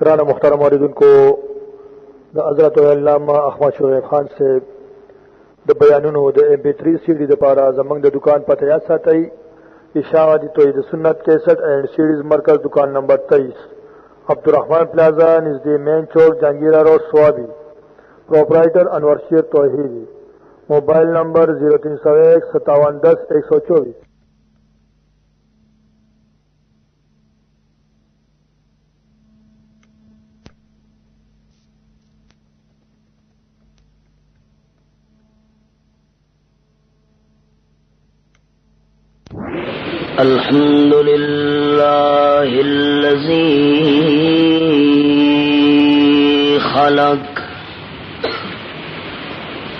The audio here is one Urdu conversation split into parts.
گران محترم عوردن کو حضرت علامہ احمد شعیب خان سے بیانونو د MP3 CD د پارا زمنګ د دکان پته یا ساتي اشاعتی توحید سنت 61 اینڈ سیریز مرکز دکان نمبر 23 عبدالرحمن پلازا نزد مین چوک جہانگیرہ روڈ سوابی پروپرائٹر انور شیر توحیدی موبائل نمبر 03015710 124 الحمد لله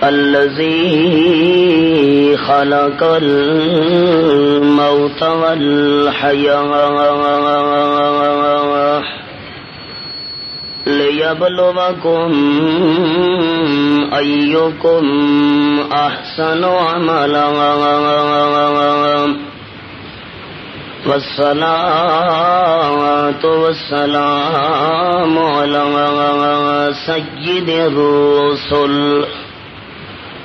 الذي خلق الموت والحياة ليبلوكم أيكم أحسن عملا والصلاة والسلام على سيد الرسل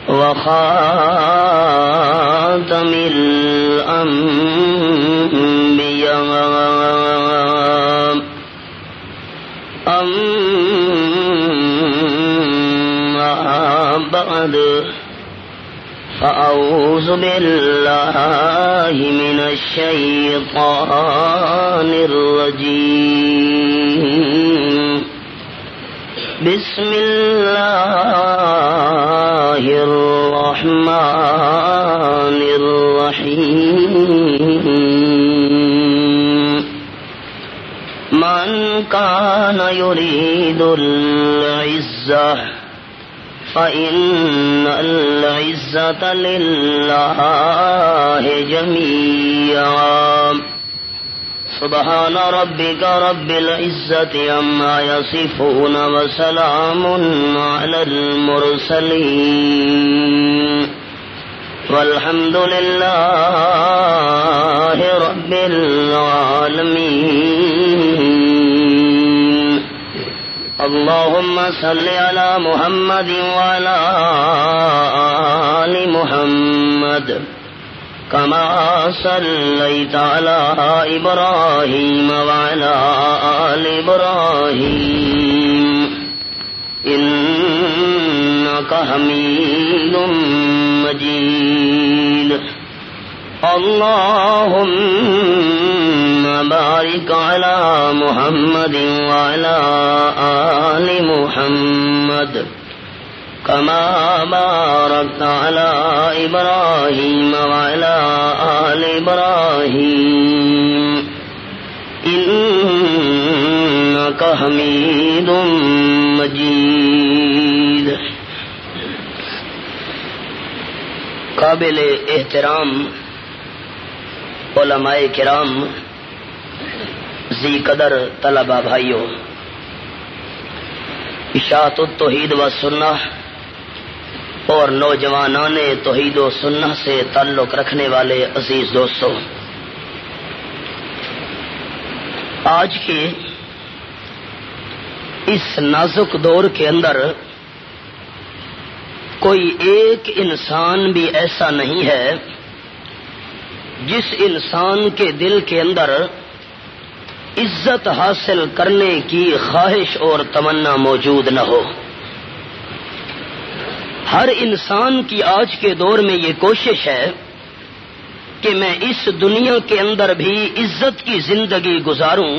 وخاتم الأنبياء أما بعد فأعوذ بالله من الشيطان الرجيم بسم الله الرحمن الرحيم من كان يريد العزة فإن العزة لله جميعا سبحان ربك رب العزة عما يصفون وسلام على المرسلين والحمد لله رب العالمين اللهم صل على محمد وعلى آل محمد كما صليت على إبراهيم وعلى آل إبراهيم إنك حميد مجيد اللهم بارك على محمد وعلى آل محمد كما باركت على إبراهيم وعلى آل إبراهيم إنك حميد مجيد قابل احترام علماء کرام، ذی قدر طلبہ بھائیوں، اشاعت التوحید و سنہ اور نوجوانان توحید و سنہ سے تعلق رکھنے والے عزیز دوستوں، آج کے اس نازک دور کے اندر کوئی ایک انسان بھی ایسا نہیں ہے جس انسان کے دل کے اندر عزت حاصل کرنے کی خواہش اور تمنا موجود نہ ہو۔ ہر انسان کی آج کے دور میں یہ کوشش ہے کہ میں اس دنیا کے اندر بھی عزت کی زندگی گزاروں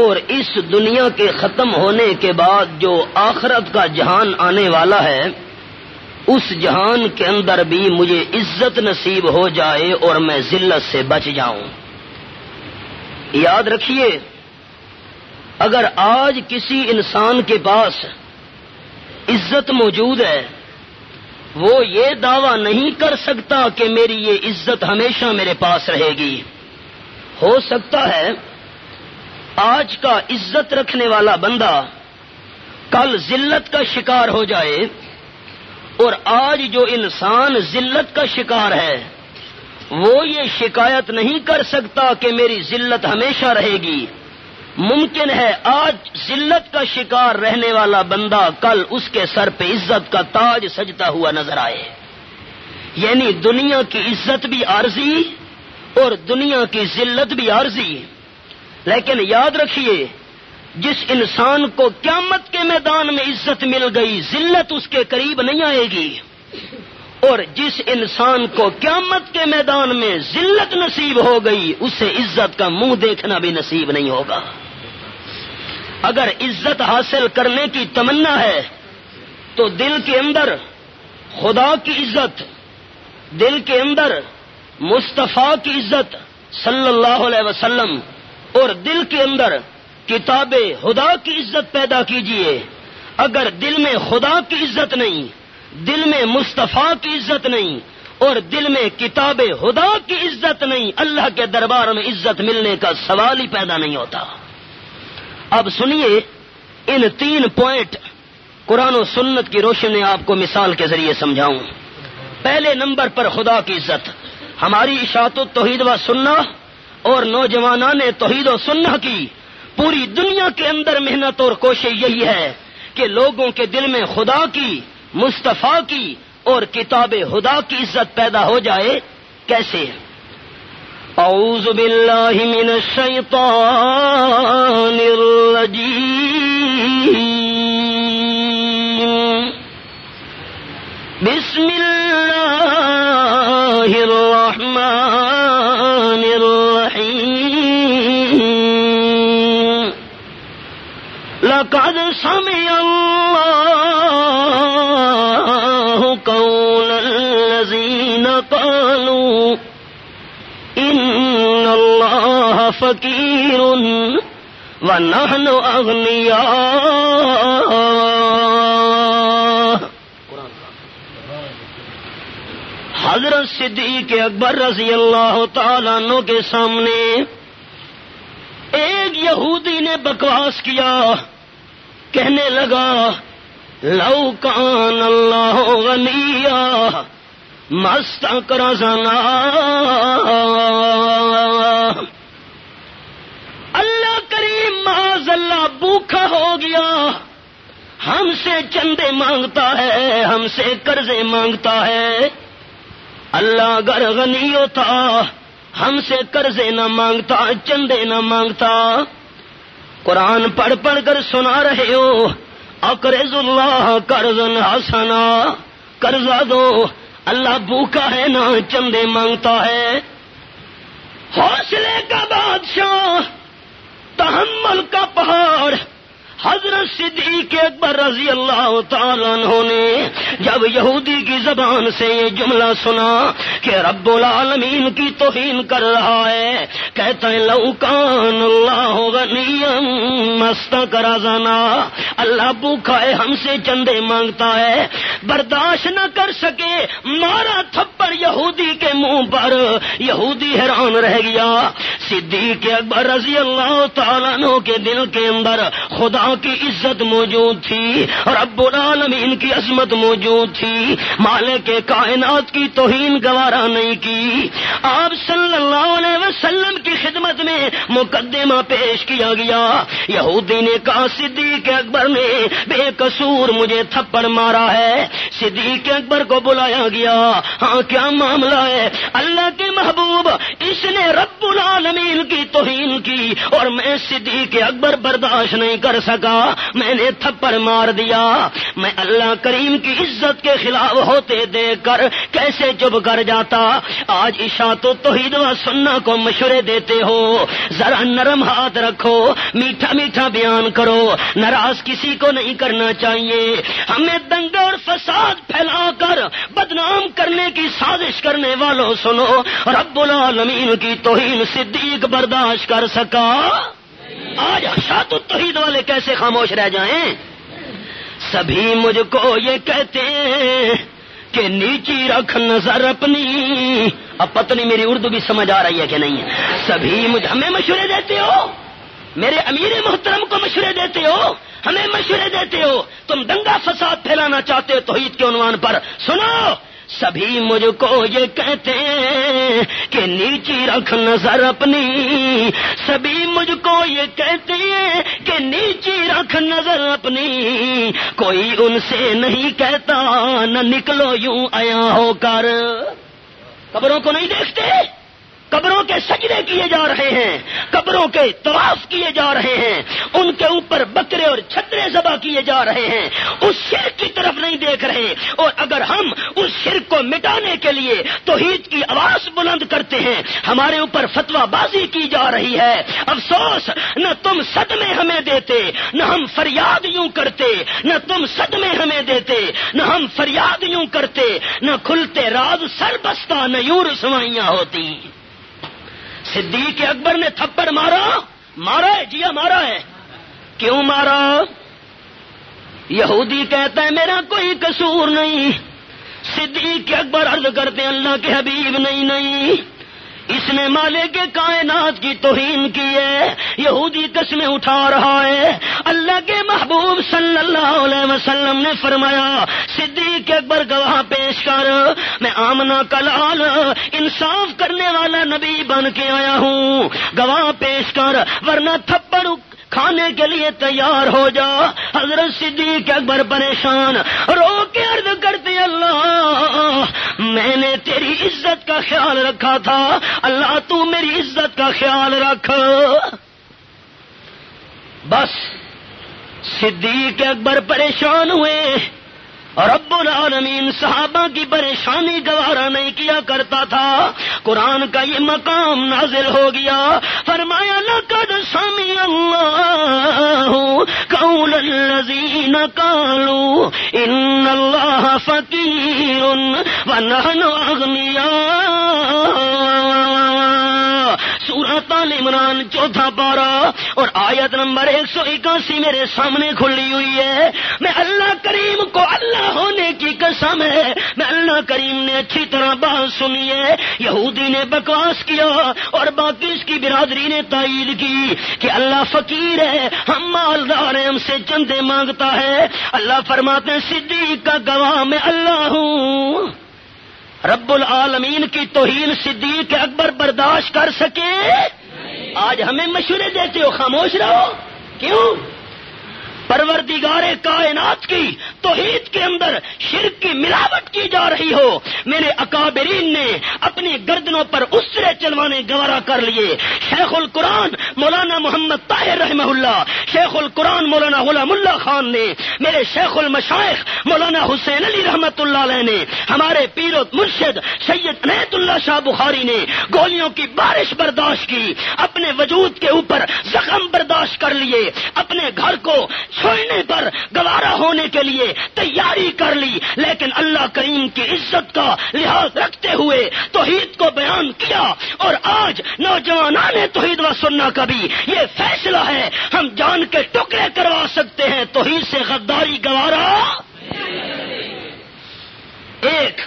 اور اس دنیا کے ختم ہونے کے بعد جو آخرت کا جہان آنے والا ہے اس جہان کے اندر بھی مجھے عزت نصیب ہو جائے اور میں ذلت سے بچ جاؤں۔ یاد رکھیے، اگر آج کسی انسان کے پاس عزت موجود ہے، وہ یہ دعویٰ نہیں کر سکتا کہ میری یہ عزت ہمیشہ میرے پاس رہے گی۔ ہو سکتا ہے آج کا عزت رکھنے والا بندہ کل ذلت کا شکار ہو جائے، اور آج جو انسان ذلت کا شکار ہے وہ یہ شکایت نہیں کر سکتا کہ میری ذلت ہمیشہ رہے گی، ممکن ہے آج ذلت کا شکار رہنے والا بندہ کل اس کے سر پہ عزت کا تاج سجتا ہوا نظر آئے. یعنی دنیا کی عزت بھی عارضی اور دنیا کی ذلت بھی عارضی. لیکن یاد رکھیے جس انسان کو قیامت کے میدان میں عزت مل گئی ذلت اس کے قریب نہیں آئے گی، اور جس انسان کو قیامت کے میدان میں ذلت نصیب ہو گئی اسے عزت کا منہ دیکھنا بھی نصیب نہیں ہوگا. اگر عزت حاصل کرنے کی تمنا ہے تو دل کے اندر خدا کی عزت، دل کے اندر مصطفیٰ کی عزت صلی اللہ علیہ وسلم اور دل کے اندر کتاب خدا کی عزت پیدا کیجئے. اگر دل میں خدا کی عزت نہیں، دل میں مصطفیٰ کی عزت نہیں اور دل میں کتاب خدا کی عزت نہیں، اللہ کے دربار میں عزت ملنے کا سوال ہی پیدا نہیں ہوتا. اب سنیے ان 3 پوائنٹ قرآن و سنت کی روشنی میں آپ کو مثال کے ذریعے سمجھاؤں. پہلے نمبر پر خدا کی عزت. ہماری اشاعت التوحید و سنہ اور نوجوانان توحید و سنہ کی پوری دنیا کے اندر محنت اور کوشش یہی ہے کہ لوگوں کے دل میں خدا کی، مصطفیٰ کی اور کتاب خدا کی عزت پیدا ہو جائے. کیسے؟ اعوذ باللہ من الشیطان الرجیم، بسم اللہ الرحمن الرحیم. لقد سمع اللہ قول الذین قالوا ان اللہ فقیر ونحن اغنیاء. حضرت صدیق اکبر رضی اللہ تعالیٰ عنہ کے سامنے ایک یہودی نے بکواس کیا، کہنے لگا لو کان اللہ غنیا مستقرضنا. اللہ کریم معاذ اللہ بھوکا ہو گیا، ہم سے چندے مانگتا ہے، ہم سے قرضے مانگتا ہے. اللہ اگر غنی ہوتا ہم سے قرضے نہ مانگتا، چندے نہ مانگتا. قرآن پڑھ پڑھ کر سنا رہے ہو اقرض اللہ قرضا حسنا، قرضہ دو. اللہ بھوکا ہے نہ چندے مانگتا ہے. حوصلے کا بادشاہ، تحمل کا پہاڑ حضرت صدیق اکبر رضی اللہ تعالیٰ عنہ نے جب یہودی کی زبان سے یہ جملہ سنا کہ رب العالمین کی توہین کر رہا ہے، کہتا ہے لو کان اللہ غنیا مستقرضنا. اللہ بھوکا ہے، ہم سے چندے مانگتا ہے. برداشت نہ کر سکے، مارا تھپڑ یہودی کے منہ پر. یہودی حیران رہ گیا. صدیق اکبر رضی اللہ تعالیٰ عنہ کے دل کے اندر خدا کی عزت موجود تھی، رب العالمین کی عظمت موجود تھی. مالک کائنات کی توہین گوارا نہیں کی. آپ صلی اللہ علیہ وسلم کی خدمت میں مقدمہ پیش کیا گیا. یہودی نے کہا صدیق اکبر نے بے قصور مجھے تھپڑ مارا ہے. صدیق اکبر کو بلایا گیا. ہاں کیا معاملہ ہے؟ اللہ کے محبوب، اس نے رب العالمین کی توہین کی اور میں صدیق اکبر برداشت نہیں کر سکا، میں نے تھپڑ مار دیا. میں اللہ کریم کی عزت کے خلاف ہوتے دیکھ کر کیسے چپ کر جاتا. آج اشاعت التوحید و سنہ کو مشورے دیتے ہو، ذرا نرم ہاتھ رکھو، میٹھا میٹھا بیان کرو. ناراض کسی کو نہیں کرنا چاہیے. ہمیں دنگا اور فساد پھیلا کر بدنام کرنے کی سازش کرنے والوں سنو، رب العالمین کی توہین صدیق برداشت کر سکا؟ آج اشاعت التوحید والے کیسے خاموش رہ جائیں؟ سبھی مجھ کو یہ کہتے ہیں کہ نیچی رکھ نظر اپنی. اب پتہ نہیں میری اردو بھی سمجھ آ رہی ہے کہ نہیں ہے. سبھی ہمیں مشورے دیتے ہو، میرے امیر محترم کو مشورے دیتے ہو، ہمیں مشورے دیتے ہو. تم دنگا فساد پھیلانا چاہتے ہو توحید کے عنوان پر. سنو، سبھی مجھ کو یہ کہتے ہیں کہ نیچی رکھ نظر اپنی، سبھی مجھ کو یہ کہتے ہیں کہ نیچی رکھ نظر اپنی، کوئی ان سے نہیں کہتا نہ نکلو یوں عیا ہو کر۔ قبروں کو نہیں دیکھتے؟ قبروں کے سجدے کیے جا رہے ہیں، قبروں کے طواف کیے جا رہے ہیں، ان کے اوپر بکرے اور چھترے ذبح کیے جا رہے ہیں، اس شرک کی طرف نہیں دیکھ رہے۔ اور اگر ہم اس شرک کو مٹانے کے لیے توحید کی آواز بلند کرتے ہیں، ہمارے اوپر فتویٰ بازی کی جا رہی ہے۔ افسوس، نہ تم صدمے ہمیں دیتے، نہ ہم فریاد یوں کرتے، نہ تم صدمے ہمیں دیتے، نہ ہم فریاد یوں کرتے، نہ کھلتے راز سر بستہ، نہ یوں رسوائیاں ہوتی۔ صدیق اکبر نے تھپڑ مارا ہے، جیا مارا ہے۔ کیوں مارا؟ یہودی کہتا ہے میرا کوئی قصور نہیں۔ صدیق اکبر عرض کرتے ہیں اللہ کے حبیب نہیں، اس نے مالک کائنات کی توہین کی ہے۔ یہودی قسمیں اٹھا رہا ہے۔ اللہ کے محبوب صلی اللہ علیہ وسلم نے فرمایا صدیق اکبر گواہ پیش کر، میں آمنہ کا لال انصاف کرنے والا نبی بن کے آیا ہوں، گواہ پیش کر ورنہ تھپڑ کھانے کے لیے تیار ہو جا۔ حضرت صدیق اکبر پریشان رو کے عرض کرتے اللہ میں نے تیری عزت کا خیال رکھا تھا، اللہ تو میری عزت کا خیال رکھ۔ بس صدیق اکبر پریشان ہوئے، رب العالمین صحابہ کی پریشانی گوارا نہیں کیا کرتا تھا۔ قرآن کا یہ مقام نازل ہو گیا، فرمایا لقد سمع اللہ قول الذین قالوا ان اللہ فقیر ونحن اغنیاء۔ سورۃ آل عمران 4 پارہ اور آیت نمبر 181 میرے سامنے کھلی ہوئی ہے۔ میں اللہ کریم کو اللہ ہونے کی قسم ہے، میں اللہ کریم نے اچھی طرح بات سنی ہے۔ یہودی نے بکواس کیا اور باقی اس کی برادری نے تائید کی کہ اللہ فقیر ہے، ہم مالدار ہیں، ہم سے چندے مانگتا ہے۔ اللہ فرماتے ہیں صدیق کا گواہ میں اللہ ہوں۔ رب العالمین کی توہین صدیق اکبر برداشت کر سکے؟ آج ہمیں مشورے دیتے ہو خاموش رہو، کیوں؟ پروردگار کائنات کی توحید کے اندر شرک کی ملاوٹ کی جا رہی ہو، میرے اکابرین نے اپنی گردنوں پر اسرے چلوانے گوارا کر لیے۔ شیخ القرآن مولانا محمد طاہر رحمہ اللہ، شیخ القرآن مولانا غلام اللہ خان نے، میرے شیخ المشائخ مولانا حسین علی رحمت اللہ علیہ نے، ہمارے پیر و مرشد سید عنایت اللہ شاہ بخاری نے گولیوں کی بارش برداشت کی، اپنے وجود کے اوپر زخم برداشت کر لیے، اپنے گھر کو چھوڑنے پر گوارا ہونے کے لیے تیاری کر لی، لیکن اللہ کریم کی عزت کا لحاظ رکھتے ہوئے توحید کو بیان کیا۔ اور آج نوجوانان توحید و سنہ کا بھی یہ فیصلہ ہے، ہم جان کے ٹکڑے کروا سکتے ہیں، توحید سے غداری گوارا۔ ایک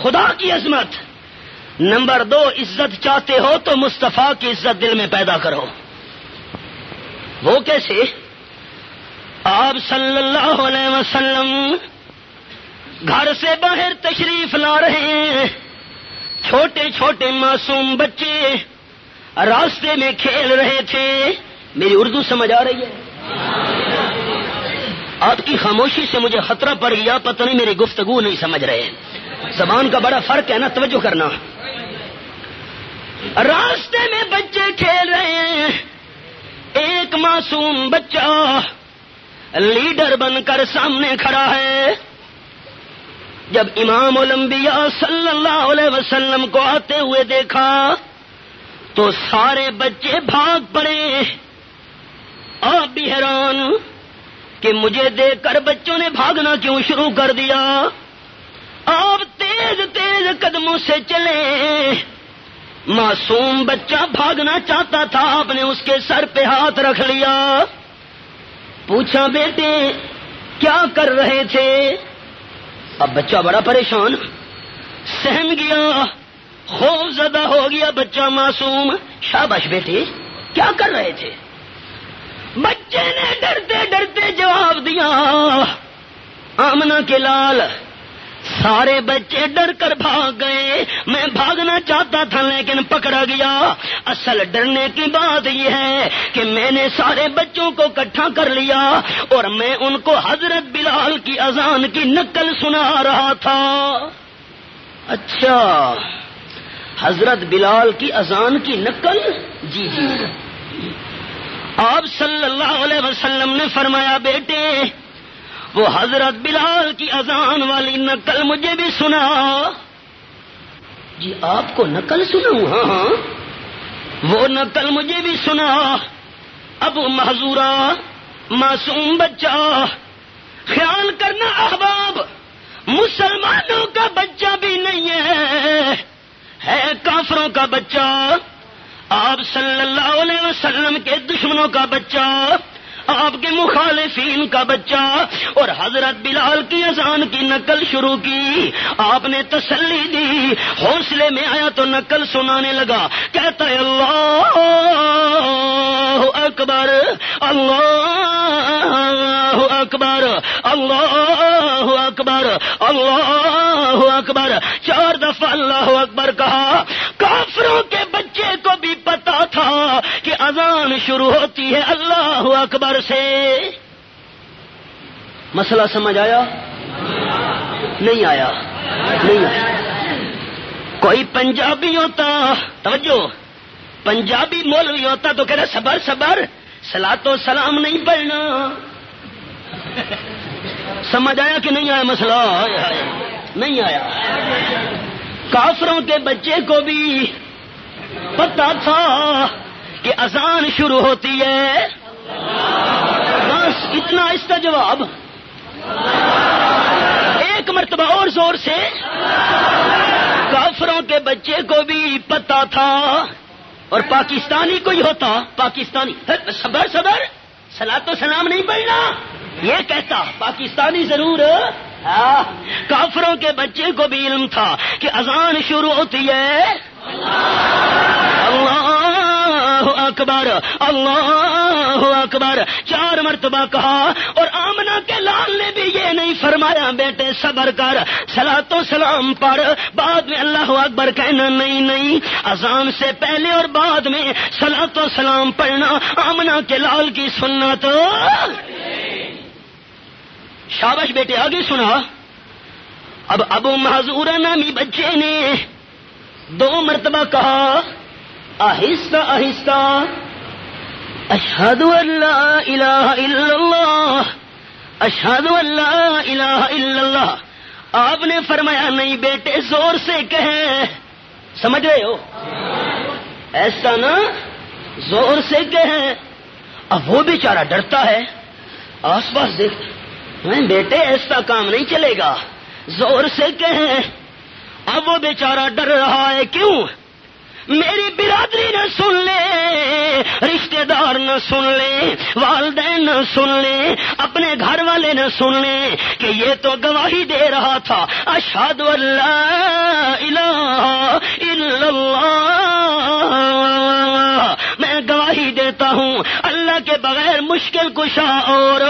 خدا کی عظمت، نمبر 2 عزت چاہتے ہو تو مصطفیٰ کی عزت دل میں پیدا کرو۔ وہ کیسے؟ آپ صلی اللہ علیہ وسلم گھر سے باہر تشریف لا رہے ہیں، چھوٹے چھوٹے معصوم بچے راستے میں کھیل رہے تھے۔ میری اردو سمجھ آ رہی ہے؟ آپ کی خاموشی سے مجھے خطرہ پڑ گیا، پتہ نہیں میری گفتگو نہیں سمجھ رہے ہیں، زبان کا بڑا فرق ہے نا، توجہ کرنا۔ راستے میں بچے کھیل رہے ہیں، ایک معصوم بچہ لیڈر بن کر سامنے کھڑا ہے۔ جب امام الانبیاء صلی اللہ علیہ وسلم کو آتے ہوئے دیکھا تو سارے بچے بھاگ پڑے۔ آپ بھی حیران کہ مجھے دیکھ کر بچوں نے بھاگنا کیوں شروع کر دیا۔ آپ تیز تیز قدموں سے چلے، معصوم بچہ بھاگنا چاہتا تھا، آپ نے اس کے سر پہ ہاتھ رکھ لیا، پوچھا بیٹے کیا کر رہے تھے؟ اب بچہ بڑا پریشان، سہم گیا، خوف زدہ ہو گیا بچہ معصوم۔ شاباش بیٹے کیا کر رہے تھے؟ بچے نے ڈرتے ڈرتے جواب دیا، آمنہ کے لال سارے بچے ڈر کر بھاگ گئے. میں بھاگنا چاہتا تھا لیکن پکڑا گیا. اصل ڈرنے کی بات یہ ہے کہ میں نے سارے بچوں کو اکٹھا کر لیا اور میں ان کو حضرت بلال کی اذان کی نقل سنا رہا تھا. اچھا، حضرت بلال کی اذان کی نقل؟ جی جی. آپ صلی اللہ علیہ وسلم نے فرمایا بیٹے وہ حضرت بلال کی اذان والی نقل مجھے بھی سنا. جی آپ کو نقل سناؤں؟ ہاں ہاں وہ نقل مجھے بھی سنا. ابو محذورہ معصوم بچہ، خیال کرنا احباب، مسلمانوں کا بچہ بھی نہیں ہے کافروں کا بچہ. آپ صلی اللہ علیہ وسلم کے دشمنوں کا بچہ، آپ کے مخالفین کا بچہ، اور حضرت بلال کی اذان کی نقل شروع کی. آپ نے تسلی دی، حوصلے میں آیا تو نقل سنانے لگا. کہتا ہے اللہ اکبر اللہ اکبر اللہ اکبر اللہ اکبر. 4 دفعہ اللہ اکبر کہا. کافروں کے بچے کو بھی پتا تھا کہ اذان شروع ہوتی ہے اللہ اکبر سے. مسئلہ سمجھ آیا؟ نہیں آیا؟ نہیں آیا. کوئی پنجابی ہوتا، توجہ، پنجابی مولوی ہوتا تو کہہ رہا صبر صبر، صلاۃ و سلام نہیں پڑھنا. سمجھ آیا کہ نہیں آیا مسئلہ؟ نہیں آیا. کافروں کے بچے کو بھی پتا تھا کہ اذان شروع ہوتی ہے. بس اتنا اس کا جواب. ایک مرتبہ اور زور سے. کافروں کے بچے کو بھی پتا تھا، اور پاکستانی کوئی ہوتا، پاکستانی صبر صبر صلاۃ و سلام نہیں پڑھنا یہ کہتا، پاکستانی ضرور. کافروں کے بچے کو بھی علم تھا کہ اذان شروع ہوتی ہے اللہ اکبر اللہ اکبر. 4 مرتبہ کہا. اور آمنہ کے لال نے بھی یہ نہیں فرمایا بیٹے صبر کر، صلاۃ و سلام پڑھ، بعد میں اللہ اکبر کہنا. نہیں، اذان سے پہلے اور بعد میں صلاۃ و سلام پڑھنا آمنہ کے لال کی سنت. شاباش بیٹے آگے سنا. اب ابو محذورہ نامی بچے نے 2 مرتبہ کہا آہستہ آہستہ اشہد ان لا الہ الا اللہ اشہد ان لا الہ الا اللہ. آپ نے فرمایا نہیں بیٹے زور سے کہیں. سمجھ رہے ہو؟ ایسا نا زور سے کہیں. اب وہ بیچارہ ڈرتا ہے، آس پاس دیکھ، بیٹے ایسا کام نہیں چلے گا، زور سے کہیں. اب وہ بیچارہ ڈر رہا ہے. کیوں؟ میری برادری نہ سن لے، رشتہ دار نہ سن لے، والدین نہ سن لے، اپنے گھر والے نہ سن لے کہ یہ تو گواہی دے رہا تھا اشہد ان لا الہ الا اللہ. میں گواہی دیتا ہوں اللہ کے بغیر مشکل کشا اور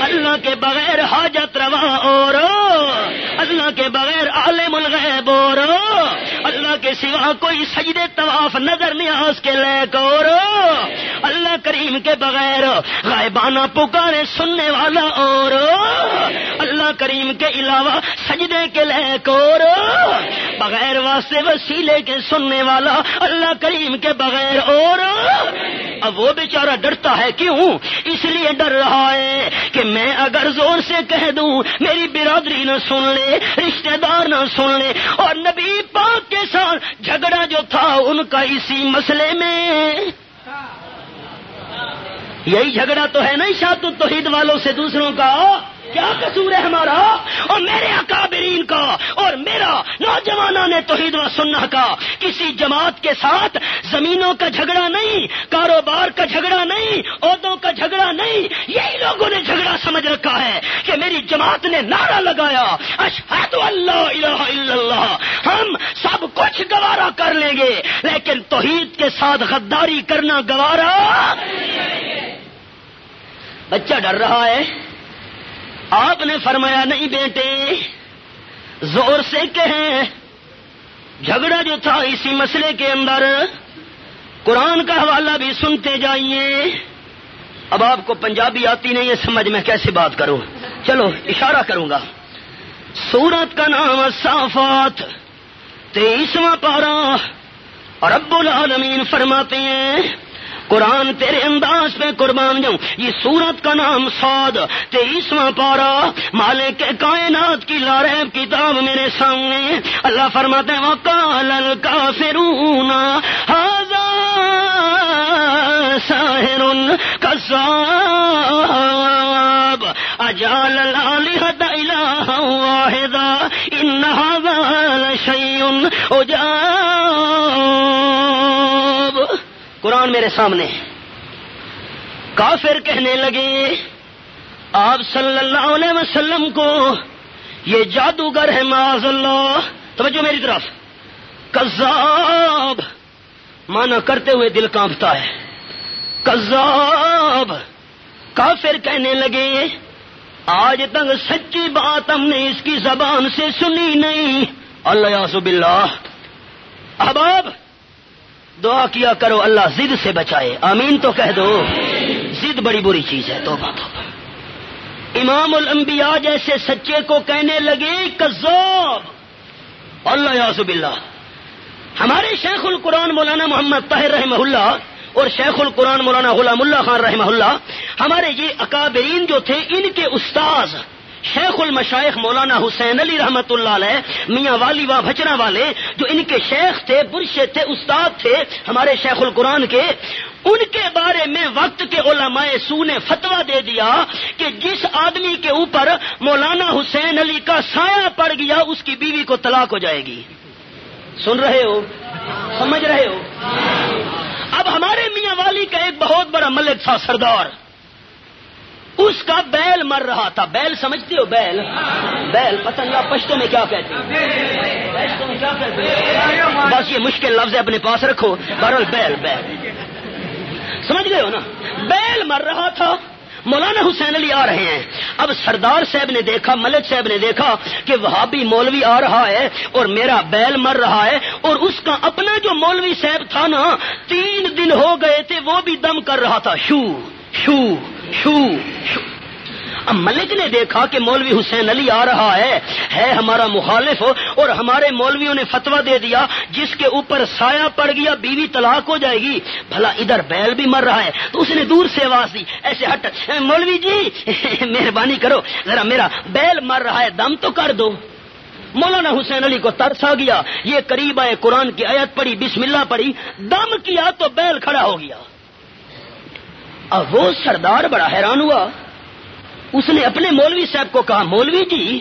اللہ کے بغیر حاجت روا اور اللہ کے بغیر عالم الغیب اور اللہ کے سوا کوئی سجدے طواف نظر نیاز کے لائق اور اللہ کریم کے بغیر غائبانہ پکارے سننے والا اور اللہ کریم کے علاوہ سجدے کے لائق اور بغیر واسطے وسیلے کے سننے والا اللہ کریم کے بغیر اور. اب وہ بیچارہ ڈرتا ہے. کیوں؟ اس لیے ڈر رہا ہے کہ میں اگر زور سے کہہ دوں میری برادری نہ سن لے، رشتہ دار نہ سن لے. اور نبی پاک کے ساتھ جھگڑا جو تھا ان کا اسی مسئلے میں. یہی جھگڑا تو ہے نا اشاعت التوحید والوں سے دوسروں کا. کیا قصور ہے ہمارا اور میرے اکابرین کا اور میرا نوجوانوں نے توحید و سنہ کا؟ کسی جماعت کے ساتھ زمینوں کا جھگڑا نہیں، کاروبار کا جھگڑا نہیں، عہدوں کا جھگڑا نہیں. یہی لوگوں نے جھگڑا سمجھ رکھا ہے کہ میری جماعت نے نعرہ لگایا اشہد ان لا الہ الا اللہ، ہم سب کچھ گوارا کر لیں گے لیکن توحید کے ساتھ غداری کرنا گوارا. بچہ ڈر رہا ہے. آپ نے فرمایا نہیں بیٹے زور سے کہیں. جھگڑا جو تھا اسی مسئلے کے اندر. قرآن کا حوالہ بھی سنتے جائیے. اب آپ کو پنجابی آتی نہیں ہے سمجھ میں کیسے بات کروں, چلو اشارہ کروں گا. سورت کا نام الصافات 23واں پارہ. اور رب العالمین فرماتے ہیں قرآن تیرے انداز پہ قربان جاؤں. یہ سورت کا نام صاد 23واں پارہ. مالک کائنات کی لاریب کتاب میرے سامنے. اللہ فرماتے ہیں وقال الکافرون ھذا ساحر کذاب اجعل الآلہۃ الہا واحدا ان ھذا لشیء عجاب. قرآن میرے سامنے. کافر کہنے لگے آپ صلی اللہ علیہ وسلم کو یہ جادوگر ہے معاذ اللہ. توجہ میری طرف. کذاب مانا کرتے ہوئے دل کانپتا ہے. کذاب. کافر کہنے لگے آج تک سچی بات ہم نے اس کی زبان سے سنی نہیں. اللہ یعوذ باللہ. احباب دعا کیا کرو اللہ ضد سے بچائے. آمین تو کہہ دو. ضد بڑی بری چیز ہے. توبہ توبہ. امام الانبیاء جیسے سچے کو کہنے لگے کذاب. اللہ یعوذ باللہ. ہمارے شیخ القرآن مولانا محمد طاہر رحمہ اللہ اور شیخ القرآن مولانا غلام اللہ خان رحمہ اللہ, ہمارے یہ اکابرین جو تھے ان کے استاذ شیخ المشائخ مولانا حسین علی رحمت اللہ علیہ میاں والی وا بھچنا والے جو ان کے شیخ تھے, مرشد تھے, استاد تھے ہمارے شیخ القرآن کے, ان کے بارے میں وقت کے علماء سو نے فتویٰ دے دیا کہ جس آدمی کے اوپر مولانا حسین علی کا سایہ پڑ گیا اس کی بیوی کو طلاق ہو جائے گی. سن رہے ہو, سمجھ رہے ہو. اب ہمارے میاں والی کا ایک بہت بڑا ملک تھا سردار, اس کا بیل مر رہا تھا. بیل سمجھتے ہو؟ بیل بیل پتہ نہیں آپ پشتوں میں کیا کہتے ہیں, پشتوں میں کیا کہتے ہیں, بس یہ مشکل لفظ ہے اپنے پاس رکھو. بہرحال بیل بیل سمجھ گئے ہو نا. بیل مر رہا تھا. مولانا حسین علی آ رہے ہیں. اب سردار صاحب نے دیکھا, ملک صاحب نے دیکھا کہ وہابی مولوی آ رہا ہے اور میرا بیل مر رہا ہے, اور اس کا اپنا جو مولوی صاحب تھا نا 3 دن ہو گئے تھے وہ بھی دم کر رہا تھا, شو شو شو شو. اب ملک نے دیکھا کہ مولوی حسین علی آ رہا ہے ہمارا مخالف, اور ہمارے مولویوں نے فتویٰ دے دیا جس کے اوپر سایہ پڑ گیا بیوی طلاق ہو جائے گی. بھلا ادھر بیل بھی مر رہا ہے. تو اس نے دور سے آواز دی, ایسے ہٹ, مولوی جی مہربانی کرو ذرا میرا بیل مر رہا ہے دم تو کر دو. مولانا حسین علی کو ترس آ گیا. یہ قریب آئے, قرآن کی آیت پڑھی, بسم اللہ پڑھی, دم کیا تو بیل کھڑا ہو گیا. اب وہ سردار بڑا حیران ہوا. اس نے اپنے مولوی صاحب کو کہا مولوی جی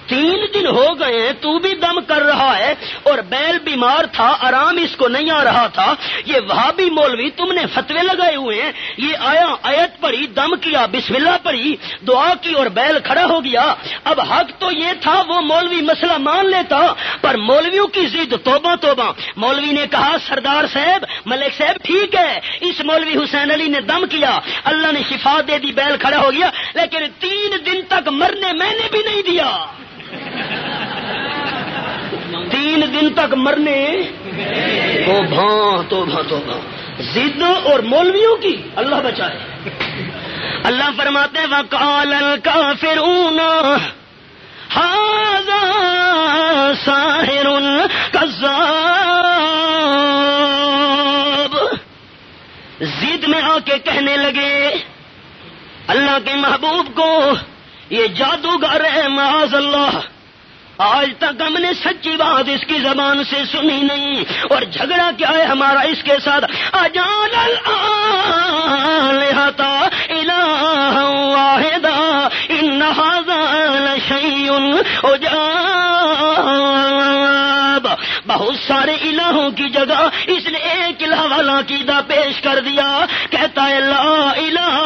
3 دن ہو گئے ہیں تو بھی دم کر رہا ہے اور بیل بیمار تھا, آرام اس کو نہیں آ رہا تھا. یہ وہابی مولوی تم نے فتوے لگائے ہوئے ہیں, یہ آیا آیت پڑھی, دم کیا, بسم اللہ پڑھی, دعا کی اور بیل کھڑا ہو گیا. اب حق تو یہ تھا وہ مولوی مسئلہ مان لیتا, پر مولویوں کی ضد توبہ توبہ. مولوی نے کہا سردار صاحب, ملک صاحب ٹھیک ہے اس مولوی حسین علی نے دم کیا, اللہ نے شفا دے دی, بیل کھڑا ہو گیا, لیکن 3 دن تک مرنے میں نے بھی نہیں دیا. 3 دن تک مرنے تو ضد اور مولویوں کی اللہ بچائے. اللہ فرماتے ہیں وقال الکافرون ھذا ساحر کذاب. ضد میں آ کے کہنے لگے اللہ کے محبوب کو یہ جادوگر ہے معاذ اللہ, آج تک ہم نے سچی بات اس کی زبان سے سنی نہیں, اور جھگڑا کیا ہے ہمارا اس کے ساتھ. اجعل الآلہۃ الہا واحدا ان ھذا لشیء عجاب. بہت سارے الہوں کی جگہ اس نے ایک الہ والا عقیدہ پیش کر دیا. کہتا ہے لا الہ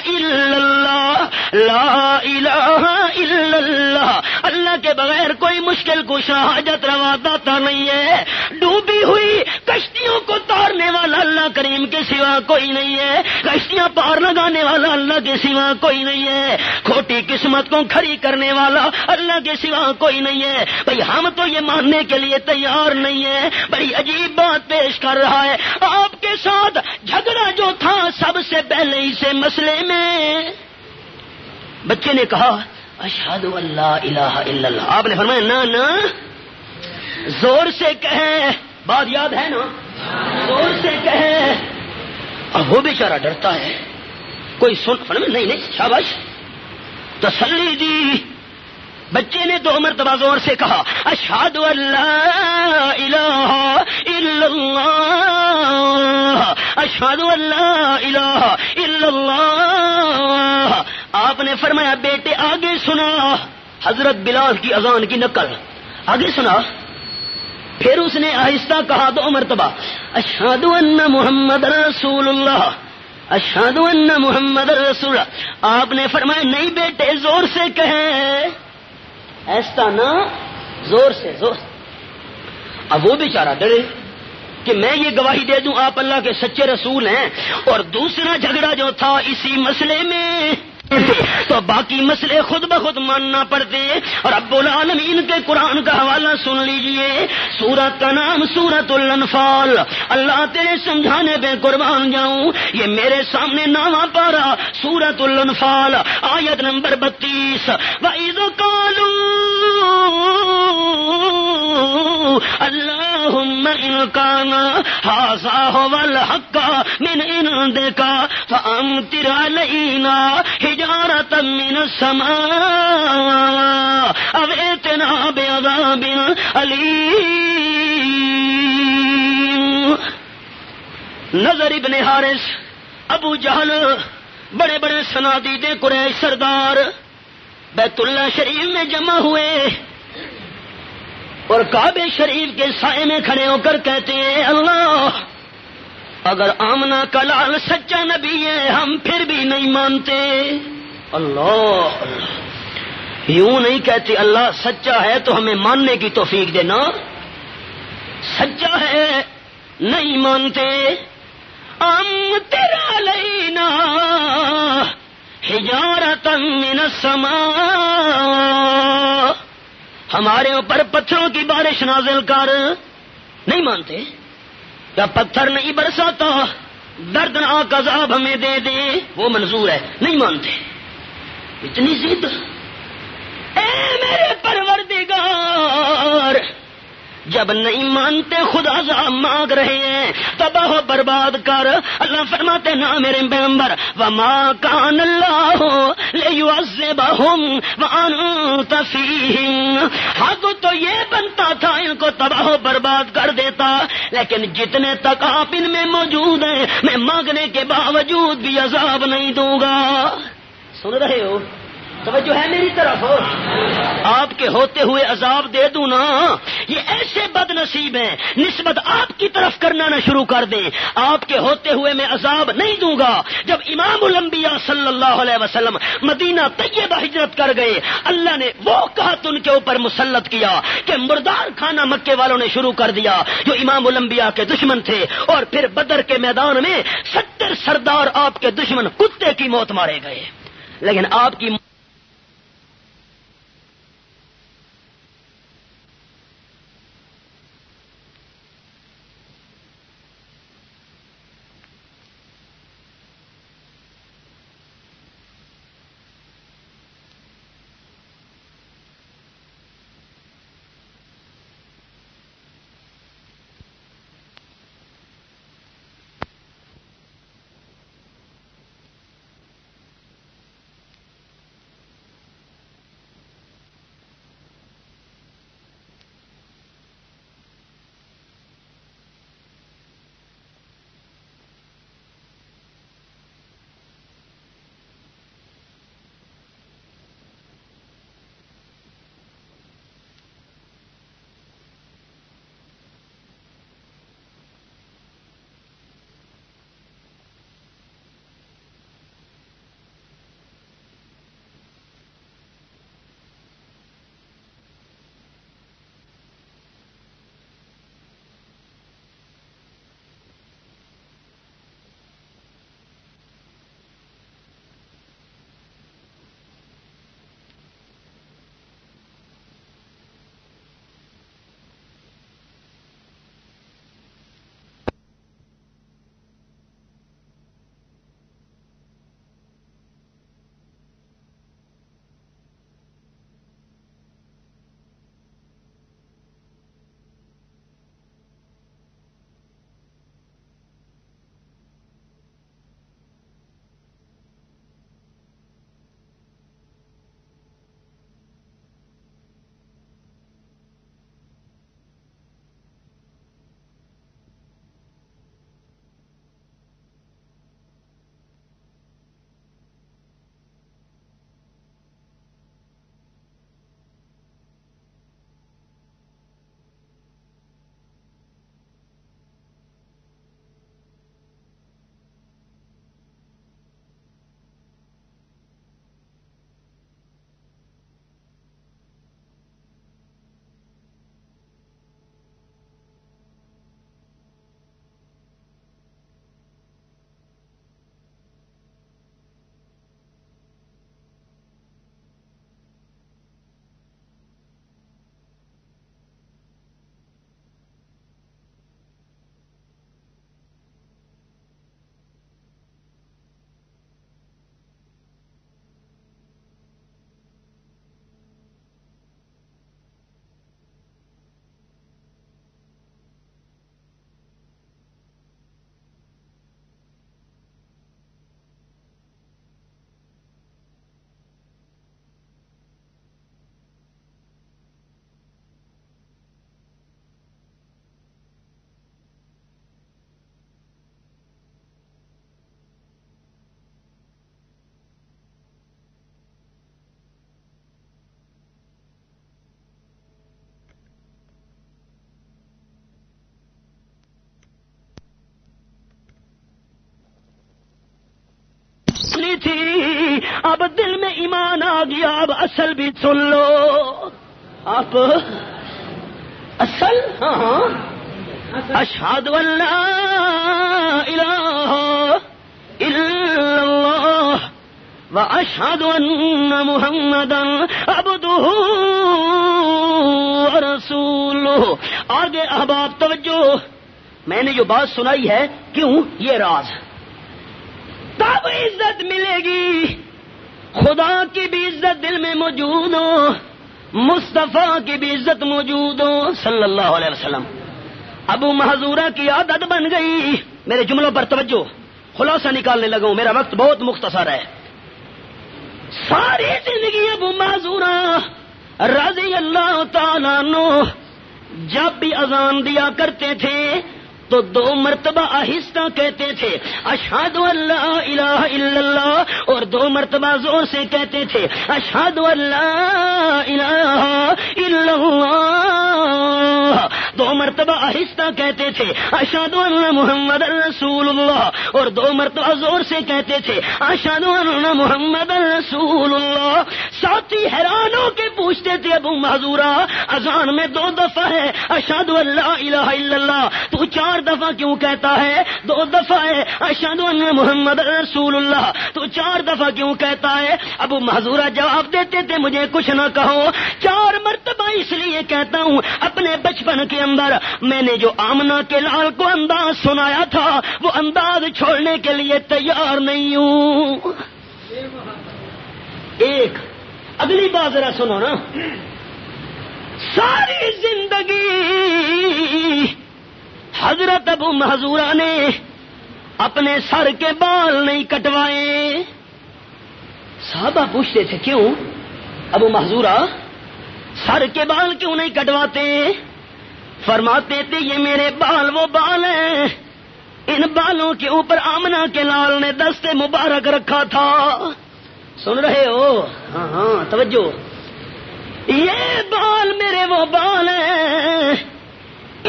الا اللہ, لا الہ الا اللہ, اللہ کے بغیر کوئی مشکل کشا حاجت روا داتا نہیں ہے. ڈوبی ہوئی کشتیوں کو تارنے والا اللہ کریم کے سوا کوئی نہیں ہے، کشتیاں پار لگانے والا اللہ کے سوا کوئی نہیں ہے، کھوٹی قسمت کو کھڑی کرنے والا اللہ کے سوا کوئی نہیں ہے۔ بھئی ہم تو یہ ماننے کے لیے تیار نہیں ہے۔ بڑی عجیب بات پیش کر رہا ہے، آپ کے ساتھ جھگڑا جو تھا سب سے پہلے اسے مسئلے میں بچے نے کہا اشہد ان لا الہ الا اللہ، آپ نے فرمایا نہ نہ، زور سے کہے، بات یاد ہے نا، زور سے کہے۔ اب وہ بیچارہ ڈرتا ہے، کوئی سن فرمایا نہیں نہیں شاباش، تسلی دی۔ بچے نے 2 مرتبہ زور سے کہا اشہد ان لا الہ الا اللہ، اشہد ان لا الہ الا اللہ۔ آپ نے فرمایا بیٹے آگے سنا، حضرت بلال کی اذان کی نقل، آگے سنا۔ پھر اس نے آہستہ کہا 2 مرتبہ اشہد ان محمد رسول اللہ، اشہد ان محمد رسول اللہ۔ آپ نے فرمایا نہیں بیٹے زور سے کہیں، ایسا نہ، زور سے زور سے۔ اب وہ بیچارہ ڈرے کہ میں یہ گواہی دے دوں آپ اللہ کے سچے رسول ہیں، اور دوسرا جھگڑا جو تھا اسی مسئلے میں تو باقی مسئلے خود بخود ماننا پڑتے۔ اور رب العالمین کے قرآن کا حوالہ سن لیجئے، سورت کا نام سورت الانفال۔ اللہ تیرے سمجھانے پہ قربان جاؤں، یہ میرے سامنے نامہ پارا سورت الانفال آیت نمبر 32۔ وَإِذْ قَالُوا اللهم إن كان هذا هو الحق من عندك فأمطر علينا حجارة من السماء أو ائتنا بعذاب أليم۔ نضر ابن حارث، ابو جہل، بڑے بڑے صنادید قریش سردار بیت اللہ شریف میں جمع ہوئے اور کعبہ شریف کے سائے میں کھڑے ہو کر کہتے ہیں اللہ اگر آمنہ کا لال سچا نبی ہے ہم پھر بھی نہیں مانتے۔ اللہ اللہ، یوں نہیں کہتے اللہ سچا ہے تو ہمیں ماننے کی توفیق دینا، سچا ہے نہیں مانتے۔ امطر علینا حجارۃ من السماء، ہمارے اوپر پتھروں کی بارش نازل کر، نہیں مانتے۔ یا پتھر نہیں برساتا، دردناک عذاب ہمیں دے دے، وہ منظور ہے، نہیں مانتے۔ اتنی ضد، اے میرے پروردگار جب نہیں مانتے خدا عذاب مانگ رہے ہیں، تباہ و برباد کر۔ اللہ فرماتے نا میرے پیغمبر وما کان اللہ لیعذبہم وانت فیہم، حق تو یہ بنتا تھا ان کو تباہ و برباد کر دیتا، لیکن جتنے تک آپ ان میں موجود ہیں میں مانگنے کے باوجود بھی عذاب نہیں دوں گا۔ سن رہے ہو؟ توجہ ہے میری طرف؟ آپ کے ہوتے ہوئے عذاب دے دوں نا، یہ ایسے بد نصیب ہیں نسبت آپ کی طرف کرنا نہ شروع کر دیں، آپ کے ہوتے ہوئے میں عذاب نہیں دوں گا۔ جب امام الانبیاء صلی اللہ علیہ وسلم مدینہ طیبہ ہجرت کر گئے، اللہ نے وہ قحط ان کے اوپر مسلط کیا کہ مردار کھانا مکے والوں نے شروع کر دیا جو امام الانبیاء کے دشمن تھے، اور پھر بدر کے میدان میں 70 سردار آپ کے دشمن کتے کی موت مارے گئے، لیکن آپ کی تھی، اب دل میں ایمان آ گیا، اب اصل بھی سن لو. آپ اصل؟ ہاں اشہد ان لا الہ الا اللہ واشہد ان محمدا عبدہ ورسولہ. آگے احباب توجہ، میں نے جو بات سنائی ہے کیوں یہ راز. تب عزت ملے گی خدا کی بھی عزت دل میں موجود ہو، مصطفیٰ کی بھی عزت موجود ہو صلی اللہ علیہ وسلم. ابو محذورہ کی عادت بن گئی. میرے جملوں پر توجہ، خلاصہ نکالنے لگا ہوں، میرا وقت بہت مختصر ہے. ساری زندگی ابو محذورہ رضی اللہ تعالیٰ عنہ جب بھی اذان دیا کرتے تھے تو 2 مرتبہ آہستہ کہتے تھے اشہد ان لا الہ الا اللہ، اور 2 مرتبہ زور سے کہتے تھے اشہد ان لا الہ الا اللہ. 2 مرتبہ آہستہ کہتے تھے اشہد ان محمد رسول اللہ، اور 2 مرتبہ زور سے کہتے تھے اشہد ان محمد رسول اللہ. ساتھی حیران ہو کے پوچھتے تھے ابو محذورہ اذان میں 2 دفعہ ہے اشہد ان لا الہ الا اللہ، تو 4 دفعہ کیوں کہتا ہے؟ 2 دفعہ ہے اشہد ان محمد رسول اللہ، تو 4 دفعہ کیوں کہتا ہے؟ ابو محذورہ جواب دیتے تھے مجھے کچھ نہ کہو، 4 مرتبہ اس لیے کہتا ہوں اپنے بچپن کے اندر میں نے جو آمنہ کے لال کو انداز سنایا تھا وہ انداز چھوڑنے کے لیے تیار نہیں ہوں. ایک اگلی بات ذرا سنو نا. ساری زندگی حضرت ابو محذورہ نے اپنے سر کے بال نہیں کٹوائے. صحابہ پوچھتے تھے کیوں ابو محذورہ سر کے بال کیوں نہیں کٹواتے؟ فرماتے تھے یہ میرے بال وہ بال ہیں، ان بالوں کے اوپر آمنہ کے لال نے دست مبارک رکھا تھا. سن رہے ہو؟ ہاں ہاں توجہ. یہ بال میرے وہ بال ہیں،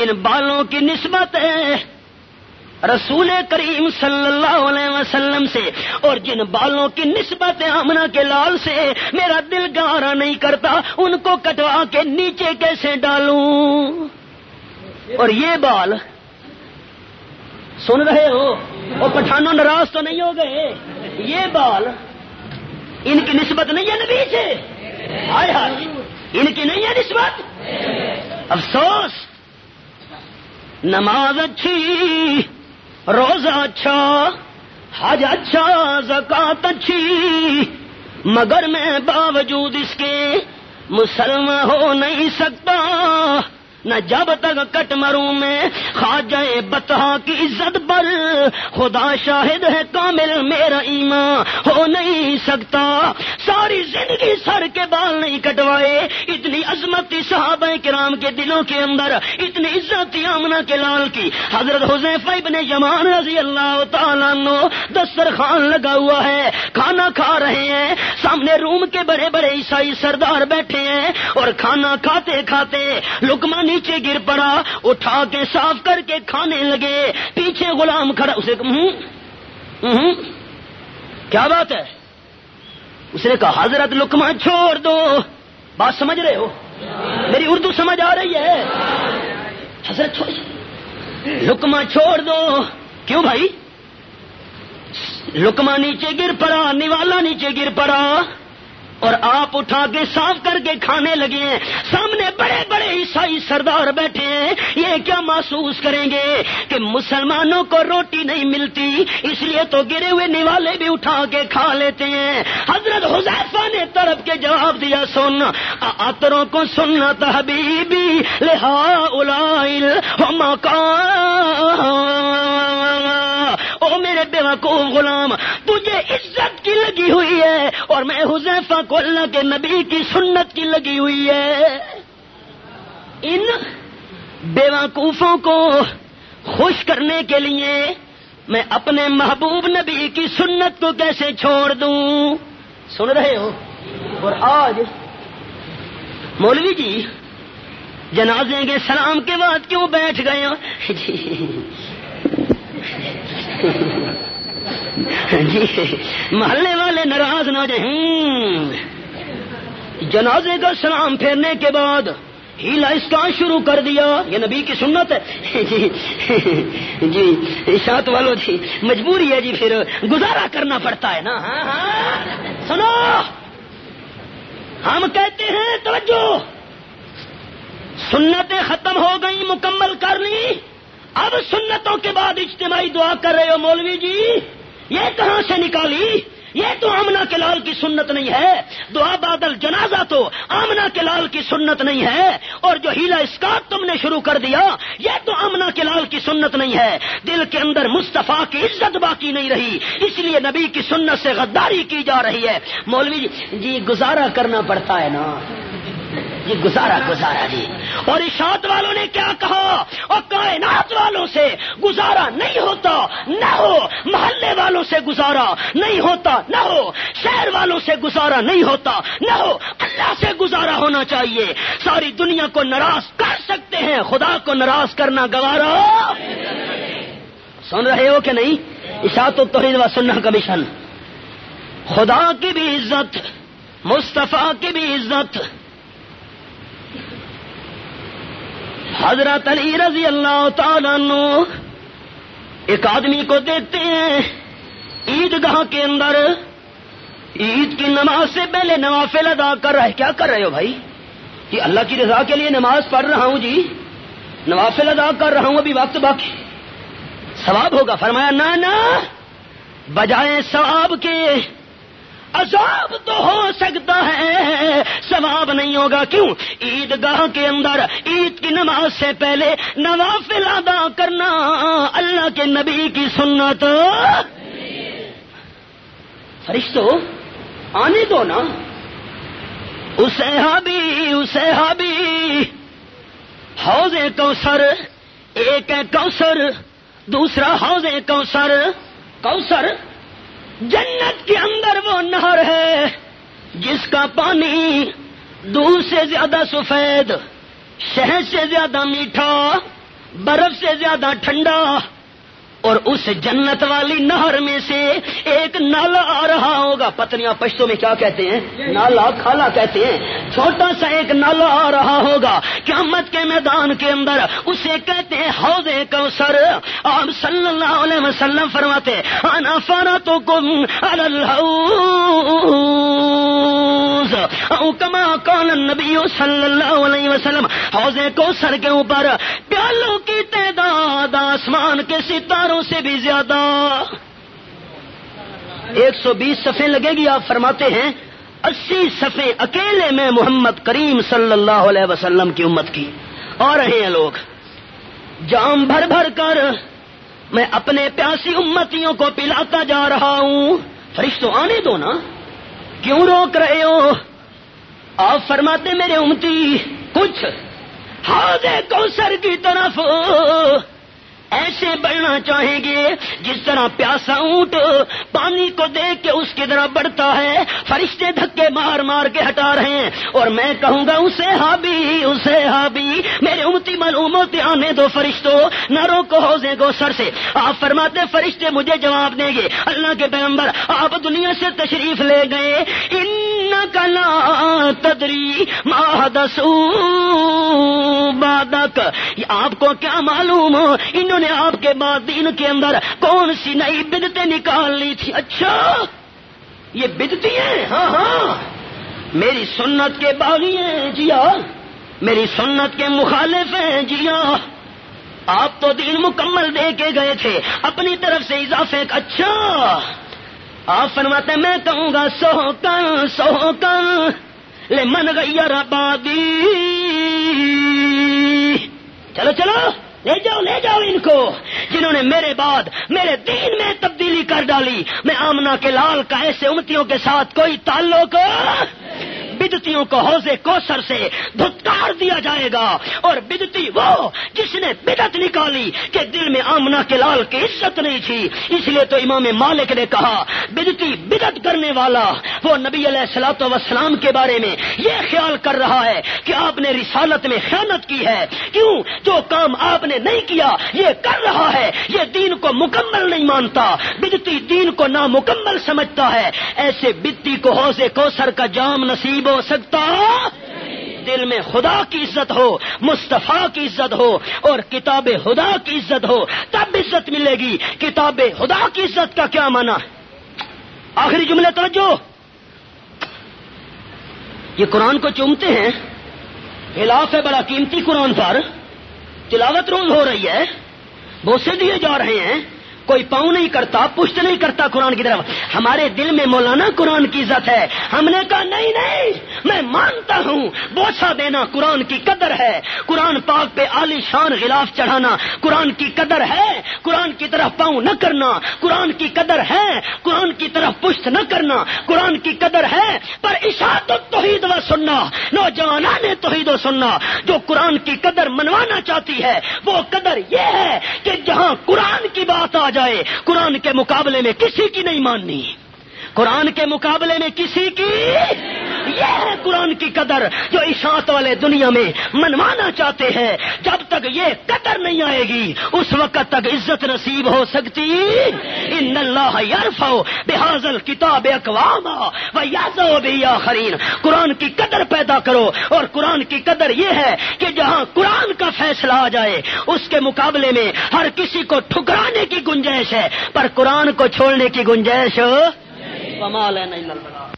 ان بالوں کی نسبت ہے رسول کریم صلی اللہ علیہ وسلم سے، اور جن بالوں کی نسبت ہے آمنہ کے لال سے میرا دل گوارا نہیں کرتا ان کو کٹوا کے نیچے کیسے ڈالوں. اور یہ بال سن رہے ہو؟ اور پٹھانوں ناراض تو نہیں ہو گئے؟ یہ بال ان کی نسبت نہیں ہے نبی سے؟ ہائے ہائے، ان کی نہیں ہے نسبت. افسوس، نماز اچھی، روزہ اچھا، حج اچھا، زکات اچھی، مگر میں باوجود اس کے مسلمان ہو نہیں سکتا. نہ جب تک کٹ مروں میں خواجہ بطحہ کی عزت پر خدا شاہد ہے کامل میرا ایمان ہو نہیں سکتا. ساری زندگی سر کے بال نہیں کٹوائے، اتنی عظمت تھی صحابہ کرام کے دلوں کے اندر، اتنی عزت تھی آمنہ کے لال کی. حضرت حذیفہ ابن یمان رضی اللہ تعالیٰ عنہ دسترخوان لگا ہوا ہے، کھانا کھا رہے ہیں، سامنے روم کے بڑے بڑے عیسائی سردار بیٹھے ہیں، اور کھانا کھاتے کھاتے لقمہ نیچے گر پڑا، اٹھا کے صاف کر کے کھانے لگے. پیچھے غلام کھڑا، اسے کیا بات ہے؟ اس نے کہا حضرت لقمہ چھوڑ دو. بات سمجھ رہے ہو؟ میری اردو سمجھ آ رہی ہے؟ حضرت لقمہ چھوڑ دو. کیوں بھائی؟ لقمہ نیچے گر پڑا، نوالا نیچے گر پڑا، اور آپ اٹھا کے صاف کر کے کھانے لگے ہیں. سامنے بڑے بڑے عیسائی سردار بیٹھے ہیں، یہ کیا محسوس کریں گے کہ مسلمانوں کو روٹی نہیں ملتی، اس لیے تو گرے ہوئے نوالے بھی اٹھا کے کھا لیتے ہیں. حضرت حذیفہ نے تڑپ کے جواب دیا سن عطروں کو سنت حبیبی لہؤلاء او میرے بیوقوف غلام، تجھے عزت کی لگی ہوئی ہے اور میں حذیفہ کو اللہ کے نبی کی سنت کی لگی ہوئی ہے. ان بیوقوفوں کو خوش کرنے کے لیے میں اپنے محبوب نبی کی سنت کو کیسے چھوڑ دوں؟ سن رہے ہو؟ اور آج مولوی جی جنازے کے سلام کے بعد کیوں بیٹھ گئے؟ جی محلے والے ناراض نہ جائیں. جنازے کا سلام پھیرنے کے بعد ہیلا اسکان شروع کر دیا. یہ نبی کی سنت ہے. جی اشاعت والوں جی مجبوری ہے جی, پھر گزارا کرنا پڑتا ہے نا. سنو ہم کہتے ہیں توجہ, سنتیں ختم ہو گئی, مکمل کر لی, اب سنتوں کے بعد اجتماعی دعا کر رہے ہو مولوی جی, یہ کہاں سے نکالی؟ یہ تو آمنہ کے لال کی سنت نہیں ہے. دعا بعد الجنازہ تو آمنہ کے لال کی سنت نہیں ہے. اور جو ہیلا اسکات تم نے شروع کر دیا یہ تو آمنہ کے لال کی سنت نہیں ہے. دل کے اندر مصطفیٰ کی عزت باقی نہیں رہی, اس لیے نبی کی سنت سے غداری کی جا رہی ہے. مولوی جی گزارا کرنا پڑتا ہے نا جی, گزارا جی. اور اشاعت والوں نے کیا کہا, اور کائنات والوں سے گزارا نہیں ہوتا نہ ہو, محلے والوں سے گزارا نہیں ہوتا نہ ہو, شہر والوں سے گزارا نہیں ہوتا نہ ہو, اللہ سے گزارا ہونا چاہیے. ساری دنیا کو ناراض کر سکتے ہیں, خدا کو ناراض کرنا گوارا. سن رہے ہو کہ نہیں؟ اشاعت و توحید و سنت کمیشن. خدا کی بھی عزت, مصطفیٰ کی بھی عزت. حضرت علی رضی اللہ تعالیٰ عنہ ایک آدمی کو دیکھتے ہیں عیدگاہ کے اندر, عید کی نماز سے پہلے نوافل ادا کر رہا ہے. کیا کر رہے ہو بھائی؟ کہ اللہ کی رضا کے لیے نماز پڑھ رہا ہوں جی, نوافل ادا کر رہا ہوں, ابھی وقت باقی, ثواب ہوگا. فرمایا نہ, بجائے ثواب کے عذاب تو ہو سکتا ہے, ثواب نہیں ہوگا. کیوں؟ عیدگاہ کے اندر عید کی نماز سے پہلے نوافل ادا کرنا اللہ کے نبی کی سنت. فرشتوں آنے دو نا, اسے ہابی حوض کوثر, ایک ہے کوثر دوسرا حوض کوثر. جنت کے اندر وہ نہر ہے جس کا پانی دودھ سے زیادہ سفید, شہد سے زیادہ میٹھا, برف سے زیادہ ٹھنڈا. اور اس جنت والی نہر میں سے ایک نالا آ رہا ہوگا. پتنیاں پشتوں میں کیا کہتے ہیں؟ نالا, کھالا کہتے ہیں. چھوٹا سا ایک نالا آ رہا ہوگا قیامت کے میدان کے اندر, اسے کہتے ہیں حوض کوثر. آپ صلی اللہ علیہ وسلم فرماتے انا فرطکم علی الحوض او کما قال النبی صلی اللہ علیہ وسلم. حوض کوثر کے اوپر پیالوں کی تعداد آسمان کے ستاروں سے بھی زیادہ. 120 صفیں لگے گی. آپ فرماتے ہیں 80 صفیں اکیلے میں محمد کریم صلی اللہ علیہ وسلم کی امت کی. اور رہے ہیں لوگ جام بھر بھر کر, میں اپنے پیاسی امتیوں کو پلاتا جا رہا ہوں. فرشتوں آنے دو نا, کیوں روک رہے ہو؟ آپ فرماتے میرے امتی کچھ حوض کوثر کی طرف ایسے بڑھنا چاہیں گے جس طرح پیاسا اونٹ پانی کو دیکھ کے اس کی طرف بڑھتا ہے. فرشتے دھکے مار مار کے ہٹا رہے ہیں, اور میں کہوں گا اسے ہابی. میرے امتی معلوم ہوتے آنے دو فرشتوں, نہ روکو حوض کوثر سے. آپ فرماتے فرشتے مجھے جواب دیں گے. اللہ کے پیغمبر آپ دنیا سے تشریف لے گئے, انک لا تدری ما حدثوا بعدک. آپ کو کیا معلوم انہوں نے آپ کے بعد دین کے اندر کون سی نئی بدعتیں نکال لی تھی؟ اچھا یہ بدعتی ہیں؟ ہاں, میری سنت کے باغی ہیں جی ہاں, میری سنت کے مخالف ہیں جی ہاں. آپ تو دین مکمل دے کے گئے تھے, اپنی طرف سے اضافے. اچھا آپ فرماتے ہیں میں کہوں گا سوکن لمن غیر بادی. چلو لے جاؤ ان کو جنہوں نے میرے بعد میرے دین میں تبدیلی کر ڈالی. میں آمنہ کے لال کا ایسے امتیوں کے ساتھ کوئی تعلق بدعتیوں کو حوض کوثر سے دھتکار دیا جائے گا. اور بدعتی وہ جس نے بدعت نکالی کہ دل میں آمنہ کے لال کی عزت نہیں تھی. اس لیے تو امام مالک نے کہا بدعتی بدعت کرنے والا وہ نبی علیہ الصلوۃ والسلام کے بارے میں یہ خیال کر رہا ہے کہ آپ نے رسالت میں خیانت کی ہے. کیوں؟ جو کام آپ نے نہیں کیا یہ کر رہا ہے، یہ دین کو مکمل نہیں مانتا. بدعتی دین کو نامکمل سمجھتا ہے. ایسے بدعتی کو حوض کوثر کا جام نصیب ہو سکتا؟ دل میں خدا کی عزت ہو، مصطفیٰ کی عزت ہو اور کتاب خدا کی عزت ہو تب عزت ملے گی. کتاب خدا کی عزت کا کیا معنی ہے؟ آخری جملے توجہ. یہ قرآن کو چومتے ہیں، غلاف ہے بڑا قیمتی قرآن پر، تلاوت روز ہو رہی ہے، بوسے دیے جا رہے ہیں، کوئی پاؤں نہیں کرتا، پشت نہیں کرتا قرآن کی طرف. ہمارے دل میں مولانا قرآن کی عزت ہے. ہم نے کہا نہیں نہیں، میں مانتا ہوں بوسہ دینا قرآن کی قدر ہے، قرآن پاک پہ عالی شان غلاف چڑھانا قرآن کی قدر ہے، قرآن کی طرف پاؤں نہ کرنا قرآن کی قدر ہے، قرآن کی طرف پشت نہ کرنا قرآن کی قدر ہے. پر اشاعت التوحید و سنہ، نوجوانان توحید و سنہ جو قرآن کی قدر منوانا چاہتی ہے وہ قدر یہ ہے کہ جہاں قرآن کی بات آ جائے قرآن کے مقابلے میں کسی کی نہیں ماننی. قرآن کے مقابلے میں کسی کی، یہ ہے قرآن کی قدر جو اشاعت والے دنیا میں منوانا چاہتے ہیں. جب تک یہ قدر نہیں آئے گی اس وقت تک عزت نصیب ہو سکتی. ان اللہ یرفع بہذا الکتاب اقواما ویضع به آخرین. قرآن کی قدر پیدا کرو، اور قرآن کی قدر یہ ہے کہ جہاں قرآن کا فیصلہ آ جائے اس کے مقابلے میں ہر کسی کو ٹھکرانے کی گنجائش ہے پر قرآن کو چھوڑنے کی گنجائش وما لنا الا البلاغ.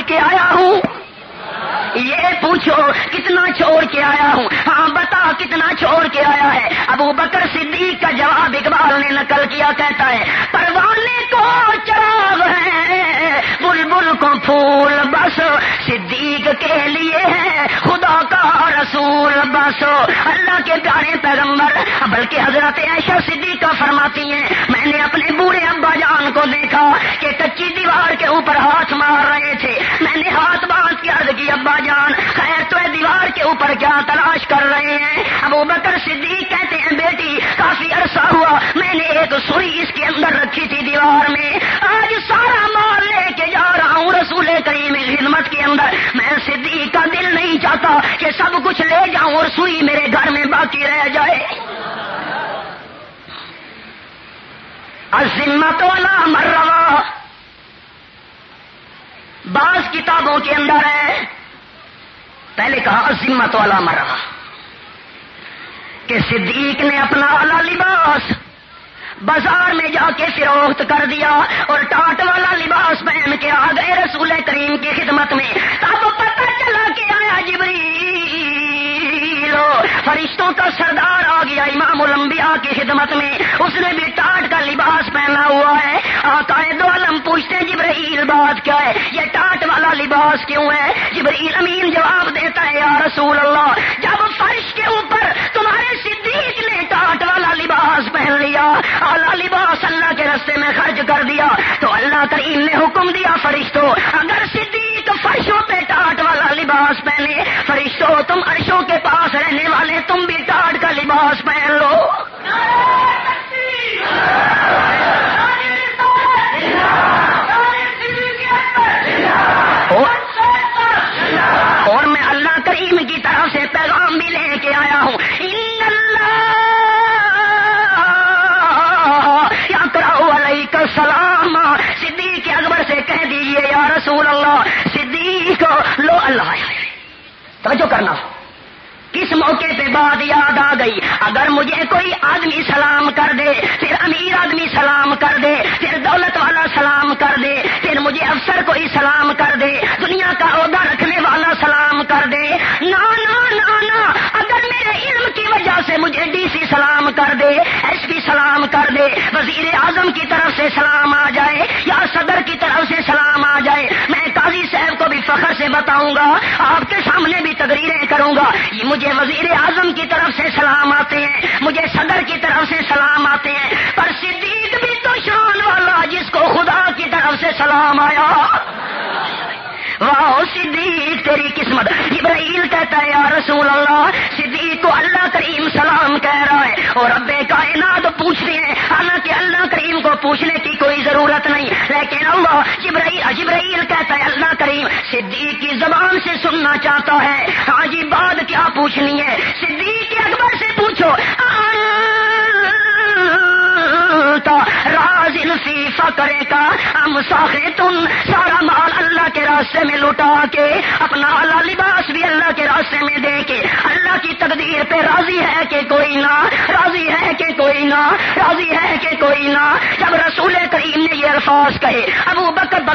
کہ آیا ہوں یہ پوچھو کتنا چھوڑ کے آیا ہوں. ہاں بتا کتنا چھوڑ کے آیا ہے. ابو بکر صدیق کا جواب اقبال نے نقل کیا، کہتا ہے پروانے کو چراغ ہے بلبل کو پھول بس صدیق کے لیے ہے خدا کا رسول بس. اللہ کے پیارے پیغمبر بلکہ حضرت عائشہ صدیقہ فرماتی ہیں میں نے اپنے بوڑھے ابا جان کو دیکھا کہ کچی دیوار کے اوپر ہاتھ مار رہے تھے. میں نے ہاتھ باندھ کے عرض کی ابا جان خیر تو دیوار کے اوپر کیا تلاش کر رہے ہیں؟ ابو بکر صدیق کہتے ہیں بیٹی کافی عرصہ ہوا میں نے ایک سوئی اس کے اندر رکھی تھی دیوار میں، آج سارا مال لے کے جا رہا ہوں رسول کریم کی خدمت کے اندر. میں صدیق کا دل نہیں چاہتا کہ سب کچھ لے جاؤں اور سوئی میرے گھر میں باقی رہ جائے. الذمۃ ولا مروا بعض کتابوں کے اندر ہے، پہلے کہا الذمۃ ولا مروا کہ صدیق نے اپنا اعلیٰ لباس بازار میں جا کے فروخت کر دیا اور ٹاٹ والا لباس پہن کے آ گئے رسول کریم کی خدمت میں. تب پتہ چلا کہ آیا جبریل، فرشتوں کا سردار آ گیا امام الانبیاء کی خدمت میں، اس نے بھی ٹاٹ کا لباس پہنا ہوا ہے. آقا دو عالم پوچھتے ہیں جبریل بات کیا ہے، یہ ٹاٹ والا لباس کیوں ہے؟ جبریل امین جواب دیتا ہے یا رسول اللہ جب فرش کے اوپر تمہارے صدیق نے ٹاٹ والا لباس پہن لیا، اعلیٰ لباس اللہ کے راستے میں خرچ کر دیا تو اللہ کریم نے حکم دیا فرشتوں اگر صدیق فرشوں پہ ٹاٹ والا لباس پہنے، فرشتوں تم عرشوں کے پاس رہنے والے تم بھی ٹاٹ کا لباس پہن لو. اور میں اللہ کریم کی طرف سے پیغام بھی لے کے آیا ہوں ان اللہ یقرأ علیک السلام. صدیق اکبر سے کہہ دیجئے یا رسول اللہ صدیق لو اللہ. توجہ کرنا کس موقع پہ بات یاد آ گئی. اگر مجھے کوئی آدمی سلام کر دے، پھر امیر آدمی سلام کر دے، پھر دولت والا سلام کر دے، پھر مجھے افسر کوئی سلام کر دے، دنیا کا عہدہ رکھنے والا سلام کر دے، نا نا نا نا، اگر میرے علم کی وجہ سے مجھے سے سلام آ جائے یا صدر کی طرف سے سلام آ جائے، میں قاضی صاحب کو بھی فخر سے بتاؤں گا، آپ کے سامنے بھی تقریریں کروں گا، یہ مجھے وزیر اعظم کی طرف سے سلام آتے ہیں، مجھے صدر کی طرف سے سلام آتے ہیں، پر صدیق بھی تو شان والا جس کو خدا کی طرف سے سلام آیا۔ واہ صدیق تیری قسمت۔ جبرائیل کہتا ہے یا رسول اللہ، صدیق کو اللہ کریم سلام کہہ رہا ہے اور رب کائنات پوچھتے ہیں، حالانکہ اللہ کریم کو پوچھنے کی کوئی ضرورت نہیں، لیکن اللہ جبرائیل کہتا ہے اللہ کریم صدیق کی زبان سے سننا چاہتا ہے۔ ہاں جی بات کیا پوچھنی ہے؟ صدیق اکبر سے پوچھو، رازل فی فقرے کا ہم ساخن، سارا مال اللہ کے راستے میں لٹا کے، اپنا اعلیٰ لباس بھی اللہ کے راستے میں دے کے، اللہ کی تقدیر پہ راضی ہے کہ کوئی نہ، راضی ہے کہ کوئی نہ، راضی ہے کہ کوئی نہ۔ جب رسول کریم نے یہ الفاظ کہے، ابو بکر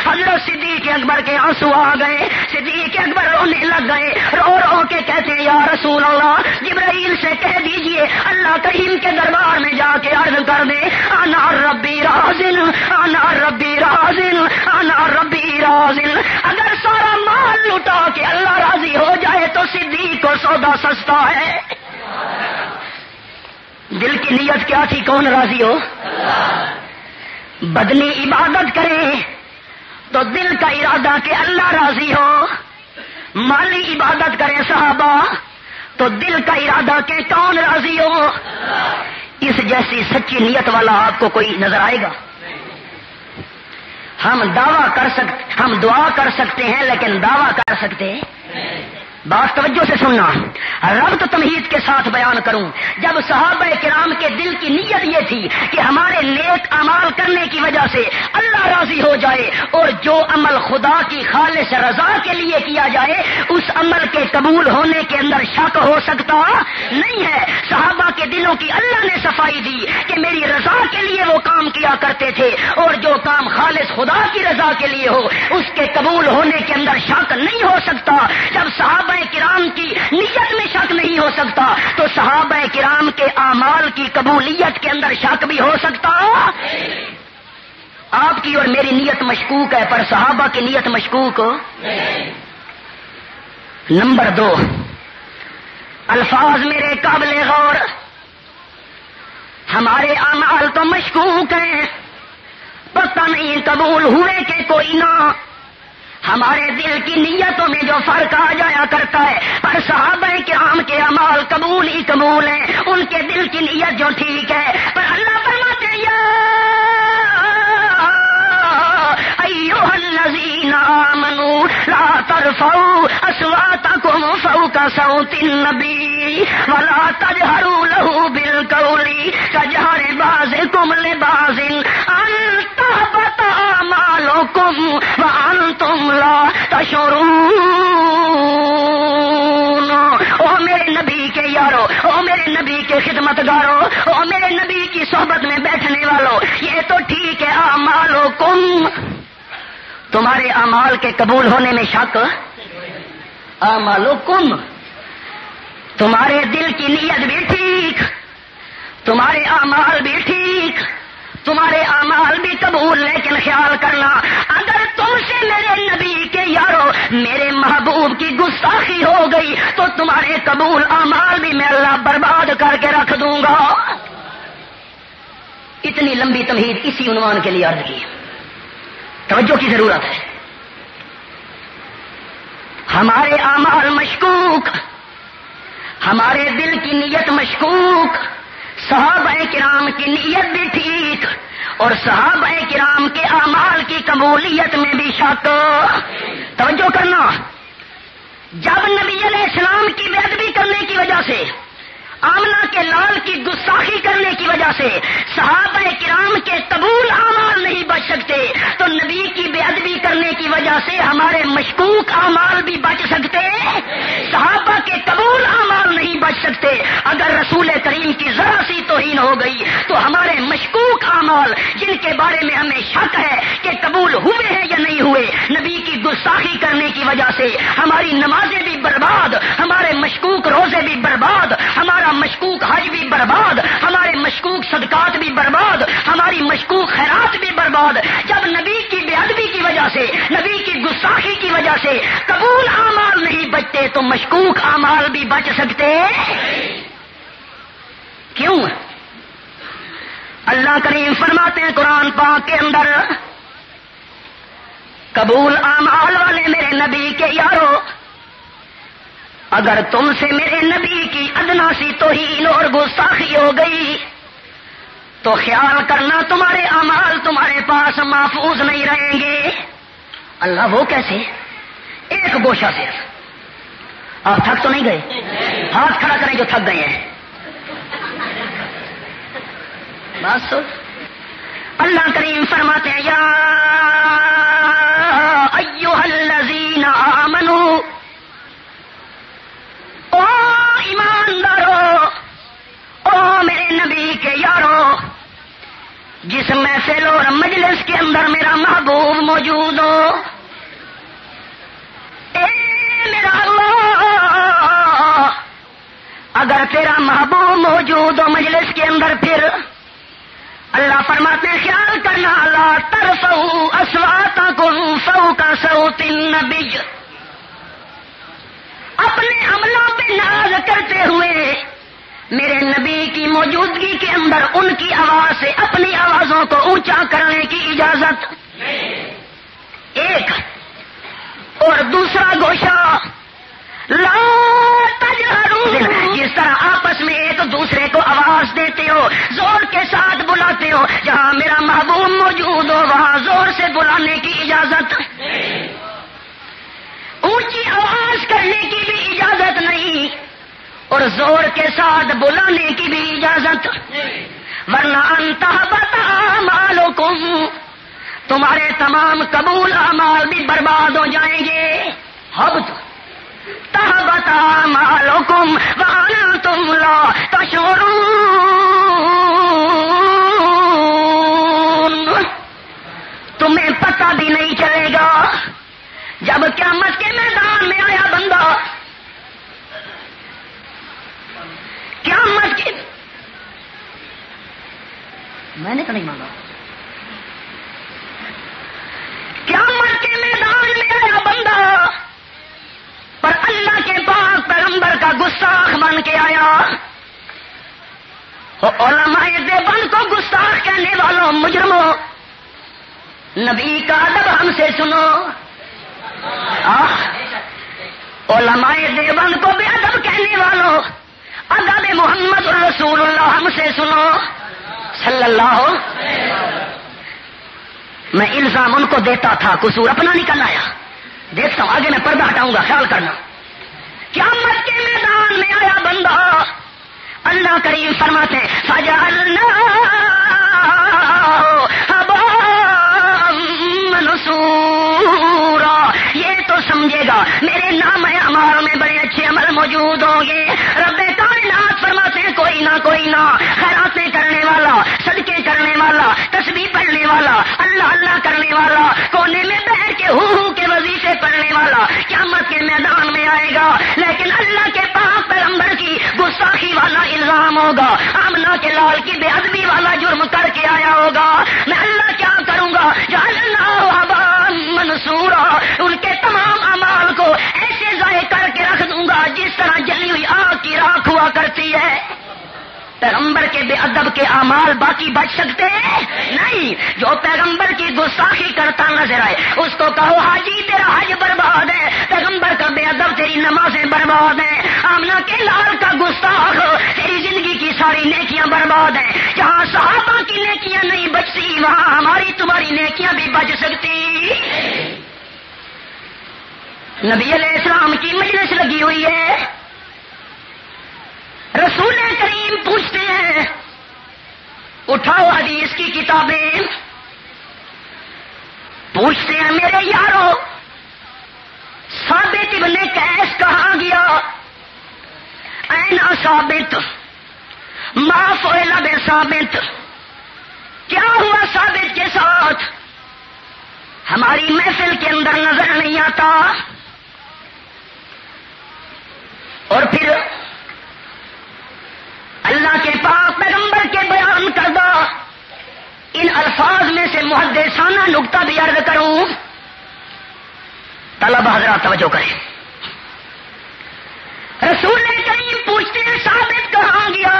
حضرت صدیق اکبر کے آنسو آ گئے، صدیق اکبر رونے لگ گئے، رو رو کے کہتے ہیں یا رسول اللہ جبرائیل سے کہہ دیجئے اللہ کریم کے دربار میں جا کے عرض کر دے، انا ربی رازل، انا ربی رازل، انا ربی رازل۔ اگر سارا مال لٹا کے اللہ راضی ہو جائے تو صدیق کو سودا سستا ہے۔ دل کی نیت کیا تھی؟ کون راضی ہو؟ بدنی عبادت کرے تو دل کا ارادہ کہ اللہ راضی ہو، مالی عبادت کرے صحابہ تو دل کا ارادہ کہ کون راضی ہو۔ اس جیسی سچی نیت والا آپ کو کوئی نظر آئے گا؟ ہم دعا کر سکتے ہیں لیکن دعویٰ کر سکتے ہیں؟ بات توجہ سے سننا، ربط تمہید کے ساتھ بیان کروں۔ جب صحابہ کرام کے دل کی نیت یہ تھی کہ ہمارے نیک اعمال کرنے کی وجہ سے اللہ راضی ہو جائے، اور جو عمل خدا کی خالص رضا کے لیے کیا جائے اس عمل کے قبول ہونے کے اندر شک ہو سکتا نہیں ہے۔ صحابہ کے دلوں کی اللہ نے صفائی دی کہ میری رضا کے لیے وہ کام کیا کرتے تھے، اور جو کام خالص خدا کی رضا کے لیے ہو اس کے قبول ہونے کے اندر شک نہیں ہو سکتا۔ جب صحابہ کرام کی نیت میں شک نہیں ہو سکتا تو صحابہ کرام کے اعمال کی قبولیت کے اندر شک بھی ہو سکتا۔ آپ کی اور میری نیت مشکوک ہے پر صحابہ کی نیت مشکوک ہو۔ نمبر 2، الفاظ میرے قابل غور، ہمارے اعمال تو مشکوک ہیں، پتہ نہیں قبول ہوئے کہ کوئی نہ، ہمارے دل کی نیتوں میں جو فرق آ جایا کرتا ہے، پر صحابہ کرام کے اعمال قبول ہی قبول ہیں، ان کے دل کی نیت جو ٹھیک ہے۔ پر اللہ فرماتے ہیں یا ایھا الذین آمنوا لا ترفعوا اصواتکم فوق صوت النبی ولا تجہروا له بالقول کجہر بعضکم لبعض ان تحبط اعمالکم وانتم لا تشعرون۔ او میرے نبی کے یارو، او میرے نبی کے خدمتگارو، او میرے نبی کی صحبت میں بیٹھنے والوں، یہ تو ٹھیک ہے اعمالکم، تمہارے اعمال کے قبول ہونے میں شک، اعمالکم، تمہارے دل کی نیت بھی ٹھیک، تمہارے اعمال بھی ٹھیک، تمہارے اعمال بھی قبول، لیکن خیال کرنا اگر تم سے میرے نبی کے یارو میرے محبوب کی گستاخی ہو گئی تو تمہارے قبول اعمال بھی میں اللہ برباد کر کے رکھ دوں گا۔ اتنی لمبی تمہید اسی عنوان کے لیے عرض کی، توجہ کی ضرورت ہے۔ ہمارے اعمال مشکوک، ہمارے دل کی نیت مشکوک، صحابہ کرام کی نیت بھی ٹھیک اور صحابہ کرام کے اعمال کی قبولیت میں بھی شک۔ توجہ کرنا، جب نبی علیہ السلام کی بے ادبی کرنے کی وجہ سے، آمنہ کے لال کی گستاخی کرنے کی وجہ سے صحابہ کرام کے قبول اعمال نہیں بچ سکتے، تو نبی کی بے ادبی کرنے کی وجہ سے ہمارے مشکوک اعمال بھی بچ سکتے، صحابہ کے قبول اعمال نہیں بچ سکتے۔ اگر رسول کریم کی ذرا سی توہین ہو گئی تو ہمارے مشکوک اعمال جن کے بارے میں ہمیں شک ہے کہ قبول ہوئے ہیں یا نہیں ہوئے، نبی کی گستاخی کرنے کی وجہ سے ہماری نمازیں بھی برباد، ہمارے مشکوک روزے بھی برباد، ہمارا ہمارا مشکوک حج بھی برباد، ہمارے مشکوک صدقات بھی برباد، ہماری مشکوک خیرات بھی برباد۔ جب نبی کی بے ادبی کی وجہ سے، نبی کی گستاخی کی وجہ سے قبول اعمال نہیں بچتے تو مشکوک اعمال بھی بچ سکتے کیوں؟ اللہ کریم فرماتے ہیں قرآن پاک کے اندر، قبول اعمال والے میرے نبی کے یارو، اگر تم سے میرے نبی کی ادنا سی توہین اور گستاخی ہو گئی تو خیال کرنا تمہارے اعمال تمہارے پاس محفوظ نہیں رہیں گے۔ اللہ وہ کیسے؟ ایک گوشہ صرف۔ آپ تھک تو نہیں گئے؟ ہاتھ کھڑا کریں جو تھک گئے ہیں۔ بس اللہ کریم فرماتے ہیں یا ایھا الذین آمنوا، او ایماندارو، او میرے نبی کے یارو، جس محفل اور مجلس کے اندر میرا محبوب موجود ہو، اے میرا اللہ، اگر تیرا محبوب موجود ہو مجلس کے اندر، پھر اللہ فرماتے ہیں خیال کرنا لا ترفعوا اصواتکم فوق صوت النبی، اپنے عملوں پہ ناز کرتے ہوئے میرے نبی کی موجودگی کے اندر ان کی آواز سے اپنی آوازوں کو اونچا کرنے کی اجازت ایک، اور دوسرا گوشہ لا تجہروا، جس طرح آپس میں ایک دوسرے کو آواز دیتے ہو، زور کے ساتھ بلاتے ہو، جہاں میرا محبوب موجود ہو وہاں زور سے بلانے کی اجازت، اونچی آواز کرنے کی بھی اجازت نہیں اور زور کے ساتھ بلانے کی بھی اجازت، ورنہ انتہبط اعمالکم، تمہارے تمام قبول اعمال بھی برباد ہو جائیں گے۔ حبط تہبط اعمالکم وانتم لا تشعرون، تمہیں پتہ بھی نہیں چلے گا جب قیامت کے میدان میں آیا بندہ، قیامت کے، میں نے تو نہیں مانگا، قیامت کے میدان میں آیا بندہ پر اللہ کے پاک پیغمبر کا گستاخ بن کے آیا۔ علماء دیوبند کو گستاخ کہنے والوں مجرموں، نبی کا ادب ہم سے سنو۔ علماء دیوبند کو بے ادب کہنے والوں ادب محمد رسول اللہ ہم سے سنو صلی اللہ۔ میں الزام ان کو دیتا تھا، قصور اپنا نکل آیا، دیکھتا ہوں آگے میں پردہ ہٹاؤں گا، خیال کرنا۔ قیامت کے میدان میں آیا بندہ، اللہ کریم فرماتے فجعلناہ ھباء منثورا، یہ تو سمجھے گا میرے نام اعمال میں بڑے اچھے عمل موجود ہوں گے۔ رب کائنات فرماتے ہیں کوئی نہ خیراتیں کرنے والا، صدقے کرنے والا، تسبیح پڑھنے والا، اللہ اللہ کرنے والا، کونے میں بیٹھ کے ہو کے وظیفے پڑھنے والا قیامت کے میدان میں آئے گا، لیکن اللہ کے پاک پیغمبر کی گستاخی والا الزام ہوگا، آمنہ کے لال کی بے ادبی والا جرم کر کے آیا ہوگا، میں اللہ کیا کروں گا؟ جعلناہ ھباء منثورا، ان کے تمام اعمال کو ایسے ضائع کر کے رکھ دوں گا جس طرح جلی ہوئی آگ کی راکھ ہوا کرتی ہے۔ پیغمبر کے بے ادب کے اعمال باقی بچ سکتے ہیں؟ نہیں۔ جو پیغمبر کی گستاخی کرتا نظر آئے اس کو کہو حاجی تیرا حج برباد ہے، پیغمبر کا بے ادب تیری نمازیں برباد ہیں، آمنہ کے لال کا گستاخ تیری زندگی کی ساری نیکیاں برباد ہیں۔ جہاں صحابہ کی نیکیاں نہیں بچتی وہاں ہماری تمہاری نیکیاں بھی بچ سکتی۔ نبی علیہ السلام کی مجلس لگی ہوئی ہے، رسول کریم پوچھتے ہیں اٹھاؤ حدیث کی کتابیں، پوچھتے ہیں میرے یارو ثابت ابن قیس کہاں گیا؟ این ثابت ما فعل بثابت، کیا ہوا ثابت کے ساتھ؟ ہماری محفل کے اندر نظر نہیں آتا۔ اور پھر یہ محدثانہ نقطہ بھی عرض کروں، طلبہ حضرات توجہ کریں۔ رسول کریم پوچھتے ہیں ثابت کہاں گیا؟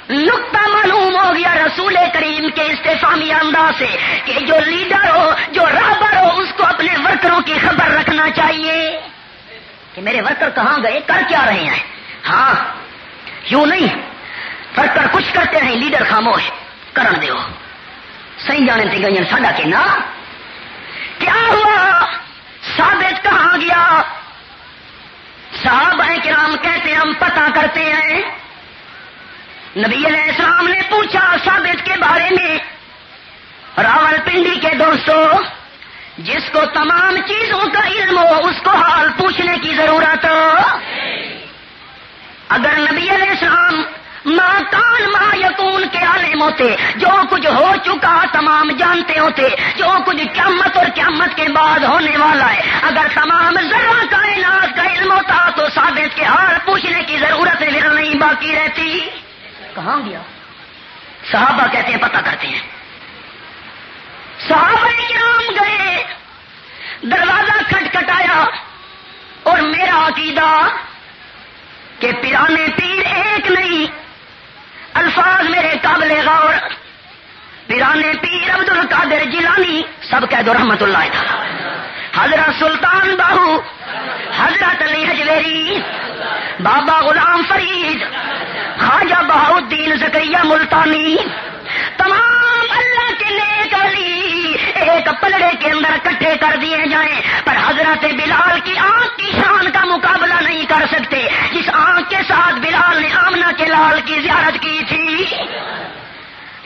نقطہ معلوم ہو گیا رسول کریم کے استفہامی انداز سے کہ جو لیڈر ہو، جو رہبر ہو، اس کو اپنے ورکروں کی خبر رکھنا چاہیے کہ میرے ورکر کہاں گئے، کر کیا رہے ہیں۔ ہاں یوں نہیں، ورکر کچھ کرتے ہیں، لیڈر خاموش کرن دیو، صحیح جانے تھی گئی ساڈا کے نا کیا ہوا، ثابت کہاں گیا؟ صحابہ کرام کہتے ہیں ہم پتہ کرتے ہیں۔ نبی علیہ السلام نے پوچھا ثابت کے بارے میں، راول پنڈی کے دوستو، جس کو تمام چیزوں کا علم ہو اس کو حال پوچھنے کی ضرورت ہو۔ اگر نبی علیہ السلام ما کان ما یکون کے عالم ہوتے، جو کچھ ہو چکا تمام جانتے ہوتے، جو کچھ قیامت اور قیامت کے بعد ہونے والا ہے، اگر تمام ذرہ کائنات کا علم ہوتا تو ثابت کے حال پوچھنے کی ضرورت پھر نہیں باقی رہتی۔ کہاں گیا؟ صحابہ کہتے ہیں پتہ کرتے ہیں۔ صحابہ کرام گئے، دروازہ کھٹکھٹایا، اور میرا عقیدہ کہ پیرانے پیر ایک نہیں، الفاظ میرے قابل غور، پیرانے پیر عبد القادر جیلانی، سب کہہ دو رحمت اللہ تعالی، حضرت سلطان باہو، حضرت علی حجویری، بابا غلام فرید، خواجہ بہاؤدین زکریا ملتانی، تمام اللہ کے نیک ولی ایک پلڑے کے اندر اکٹھے کر دیے جائیں، پر حضرت بلال کی آنکھ کی شان کا مقابلہ نہیں کر سکتے جس آنکھ کے ساتھ بلال نے آمنہ کے لال کی زیارت کی تھی۔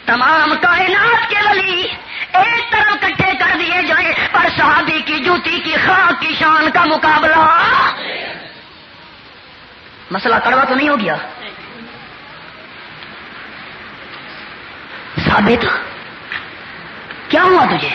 تمام کائنات کے ولی ایک طرف اکٹھے کر دیے جائیں، پر صحابی کی جوتی کی خاک کی شان کا مقابلہ۔ مسئلہ کڑوا تو نہیں ہو گیا؟ ثابت کیا ہوا تجھے؟